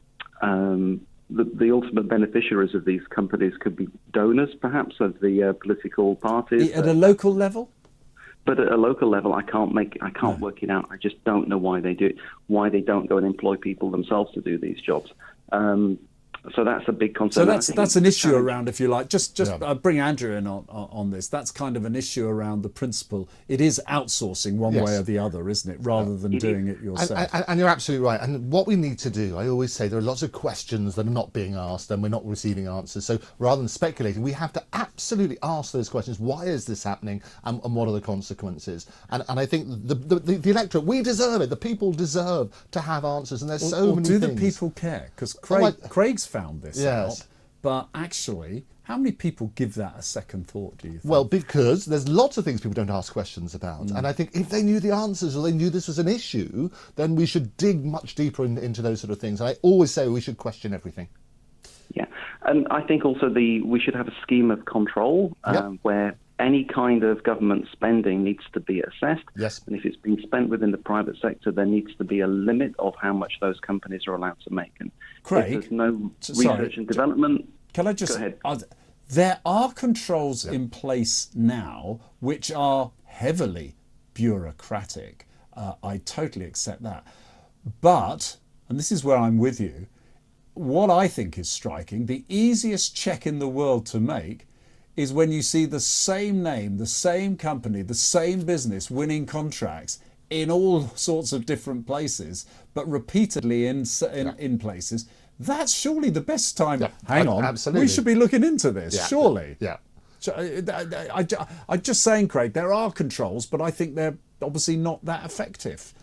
ultimate beneficiaries of these companies could be donors, perhaps, of the political parties at a local level. But at a local level, I can't work it out. I just don't know why they do it. Why they don't go and employ people themselves to do these jobs. So that's a big concern. So that's an issue around, if you like. Just bring Andrew in on this. That's kind of an issue around the principle. It is outsourcing one way or the other, isn't it? Rather than doing it yourself. And you're absolutely right. And what we need to do, I always say, there are lots of questions that are not being asked and we're not receiving answers. So rather than speculating, we have to absolutely ask those questions. Why is this happening? And what are the consequences? And I think the electorate, we deserve it. The people deserve to have answers. And there's so many things. Do the people care? Because Craig's found this out, but actually, how many people give that a second thought, do you think? Well, because there's lots of things people don't ask questions about, and I think if they knew the answers or they knew this was an issue, then we should dig much deeper into those sort of things. And I always say we should question everything. Yeah, and I think also we should have a scheme of control where any kind of government spending needs to be assessed. Yes. And if it's being spent within the private sector, there needs to be a limit of how much those companies are allowed to make. And Craig, if there's no research and development... Can I just... Go ahead. There are controls in place now which are heavily bureaucratic. I totally accept that. But, and this is where I'm with you, what I think is striking, the easiest check in the world to make is when you see the same name, the same company, the same business winning contracts in all sorts of different places, but repeatedly in places. That's surely the best time. Hang on, absolutely. We should be looking into this, surely. Yeah. So, I'm just saying, Craig, there are controls, but I think they're obviously not that effective.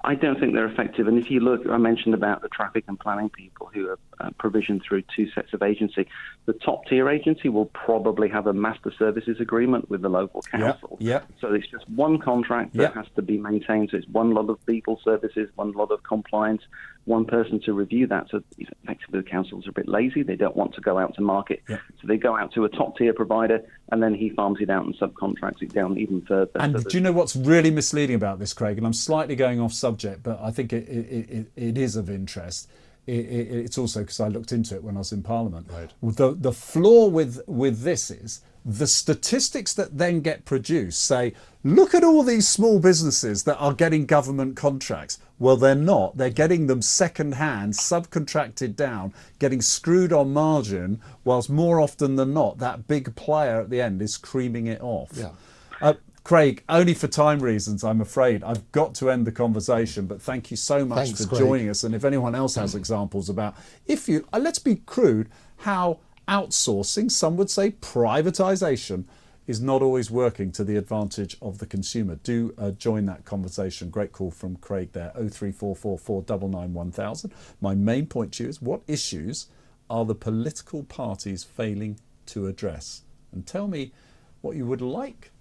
I don't think they're effective. And if you look, I mentioned about the traffic and planning people who are provisioned through 2 sets of agency. The top tier agency will probably have a master services agreement with the local council. So it's just one contract that has to be maintained. So it's one lot of people services, one lot of compliance, one person to review that. So effectively the councils are a bit lazy. They don't want to go out to market. So they go out to a top tier provider and then he farms it out and subcontracts it down even further. And do you know what's really misleading about this, Craig? And I'm slightly going off subject, but I think it is of interest. It's also because I looked into it when I was in Parliament. The flaw with this is the statistics that then get produced say, look at all these small businesses that are getting government contracts. Well, they're not. They're getting them second-hand, subcontracted down, getting screwed on margin, whilst more often than not, that big player at the end is creaming it off. Craig, only for time reasons, I'm afraid, I've got to end the conversation, but thank you so much for joining us. And if anyone else has examples about, let's be crude, how outsourcing, some would say privatisation, is not always working to the advantage of the consumer. Do join that conversation. Great call from Craig there, 03444 999 1000. My main point to you is, what issues are the political parties failing to address? And tell me what you would like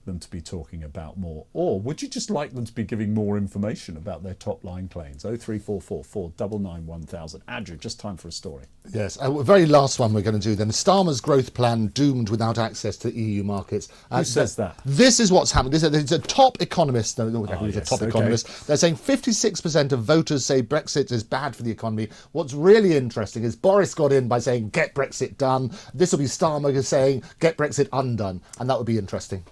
them to be talking about more, or would you just like them to be giving more information about their top line claims? 03444 999 1000. Andrew, just time for a story. Yes, very last one we're going to do then. Starmer's growth plan doomed without access to EU markets. Who says that? This is what's happening. There's a top economist. Economist. They're saying 56% of voters say Brexit is bad for the economy. What's really interesting is Boris got in by saying get Brexit done. This will be Starmer saying get Brexit undone, and that would be interesting.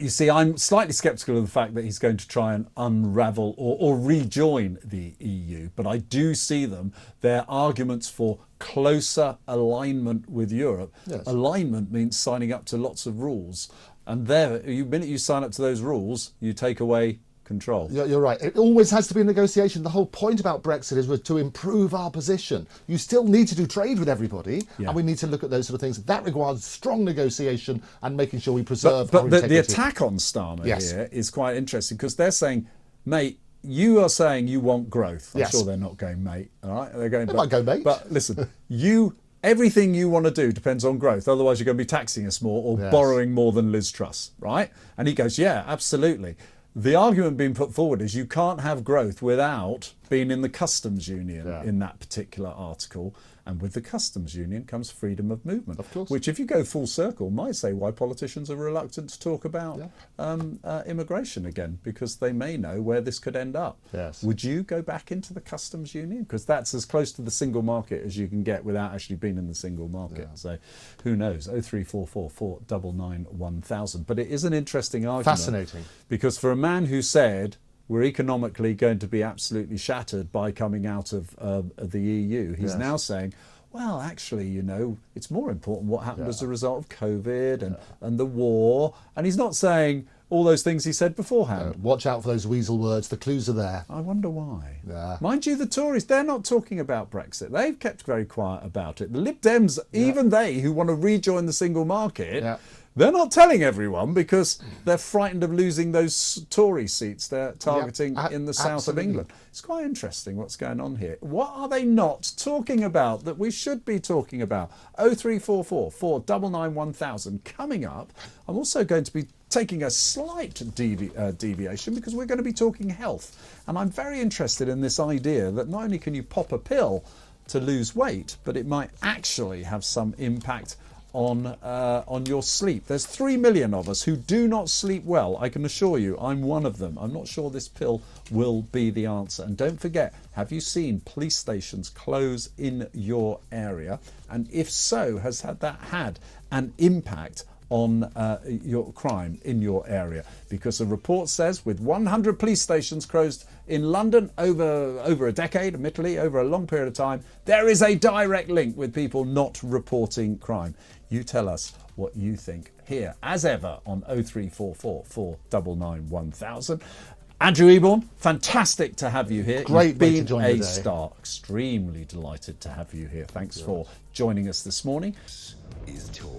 You see, I'm slightly sceptical of the fact that he's going to try and unravel or rejoin the EU, but I do see their arguments for closer alignment with Europe. Alignment means signing up to lots of rules, and the minute you sign up to those rules, you take away control. You're right. It always has to be a negotiation. The whole point about Brexit is to improve our position. You still need to do trade with everybody, and we need to look at those sort of things. That requires strong negotiation and making sure we preserve our integrity. The attack on Starmer here is quite interesting, because they're saying, mate, you are saying you want growth. I'm sure they're not going, mate. All right, they're going. They might go, mate. But listen, everything you want to do depends on growth. Otherwise, you're going to be taxing us more or borrowing more than Liz Truss, right? And he goes, yeah, absolutely. The argument being put forward is you can't have growth without being in the customs union in that particular article. And with the customs union comes freedom of movement, of course. Which, if you go full circle, might say why politicians are reluctant to talk about immigration again, because they may know where this could end up. Would you go back into the customs union? Because that's as close to the single market as you can get without actually being in the single market. So who knows? 03444 999 1000. But it is an interesting argument. Fascinating. Because for a man who said we're economically going to be absolutely shattered by coming out of the EU, he's now saying, well, actually, it's more important what happened as a result of COVID and the war. And he's not saying all those things he said beforehand. Watch out for those weasel words. The clues are there. I wonder why. Mind you, the Tories, they're not talking about Brexit. They've kept very quiet about it. The Lib Dems, even they who want to rejoin the single market, they're not telling everyone because they're frightened of losing those Tory seats they're targeting in the south of England. It's quite interesting what's going on here. What are they not talking about that we should be talking about? 03444 999 1000. Coming up, I'm also going to be taking a slight deviation because we're going to be talking health. And I'm very interested in this idea that not only can you pop a pill to lose weight, but it might actually have some impact on your sleep. There's 3 million of us who do not sleep well. I can assure you, I'm one of them. I'm not sure this pill will be the answer. And don't forget, have you seen police stations close in your area? And if so, has that had an impact on your crime in your area? Because a report says with 100 police stations closed in London over a decade, admittedly, over a long period of time, there is a direct link with people not reporting crime. You tell us what you think here, as ever, on 03444 999 1000. Andrew Eborn, fantastic to have you here. Great You've to join been today. a star. Extremely delighted to have you here. Thanks for joining us this morning. Is talk.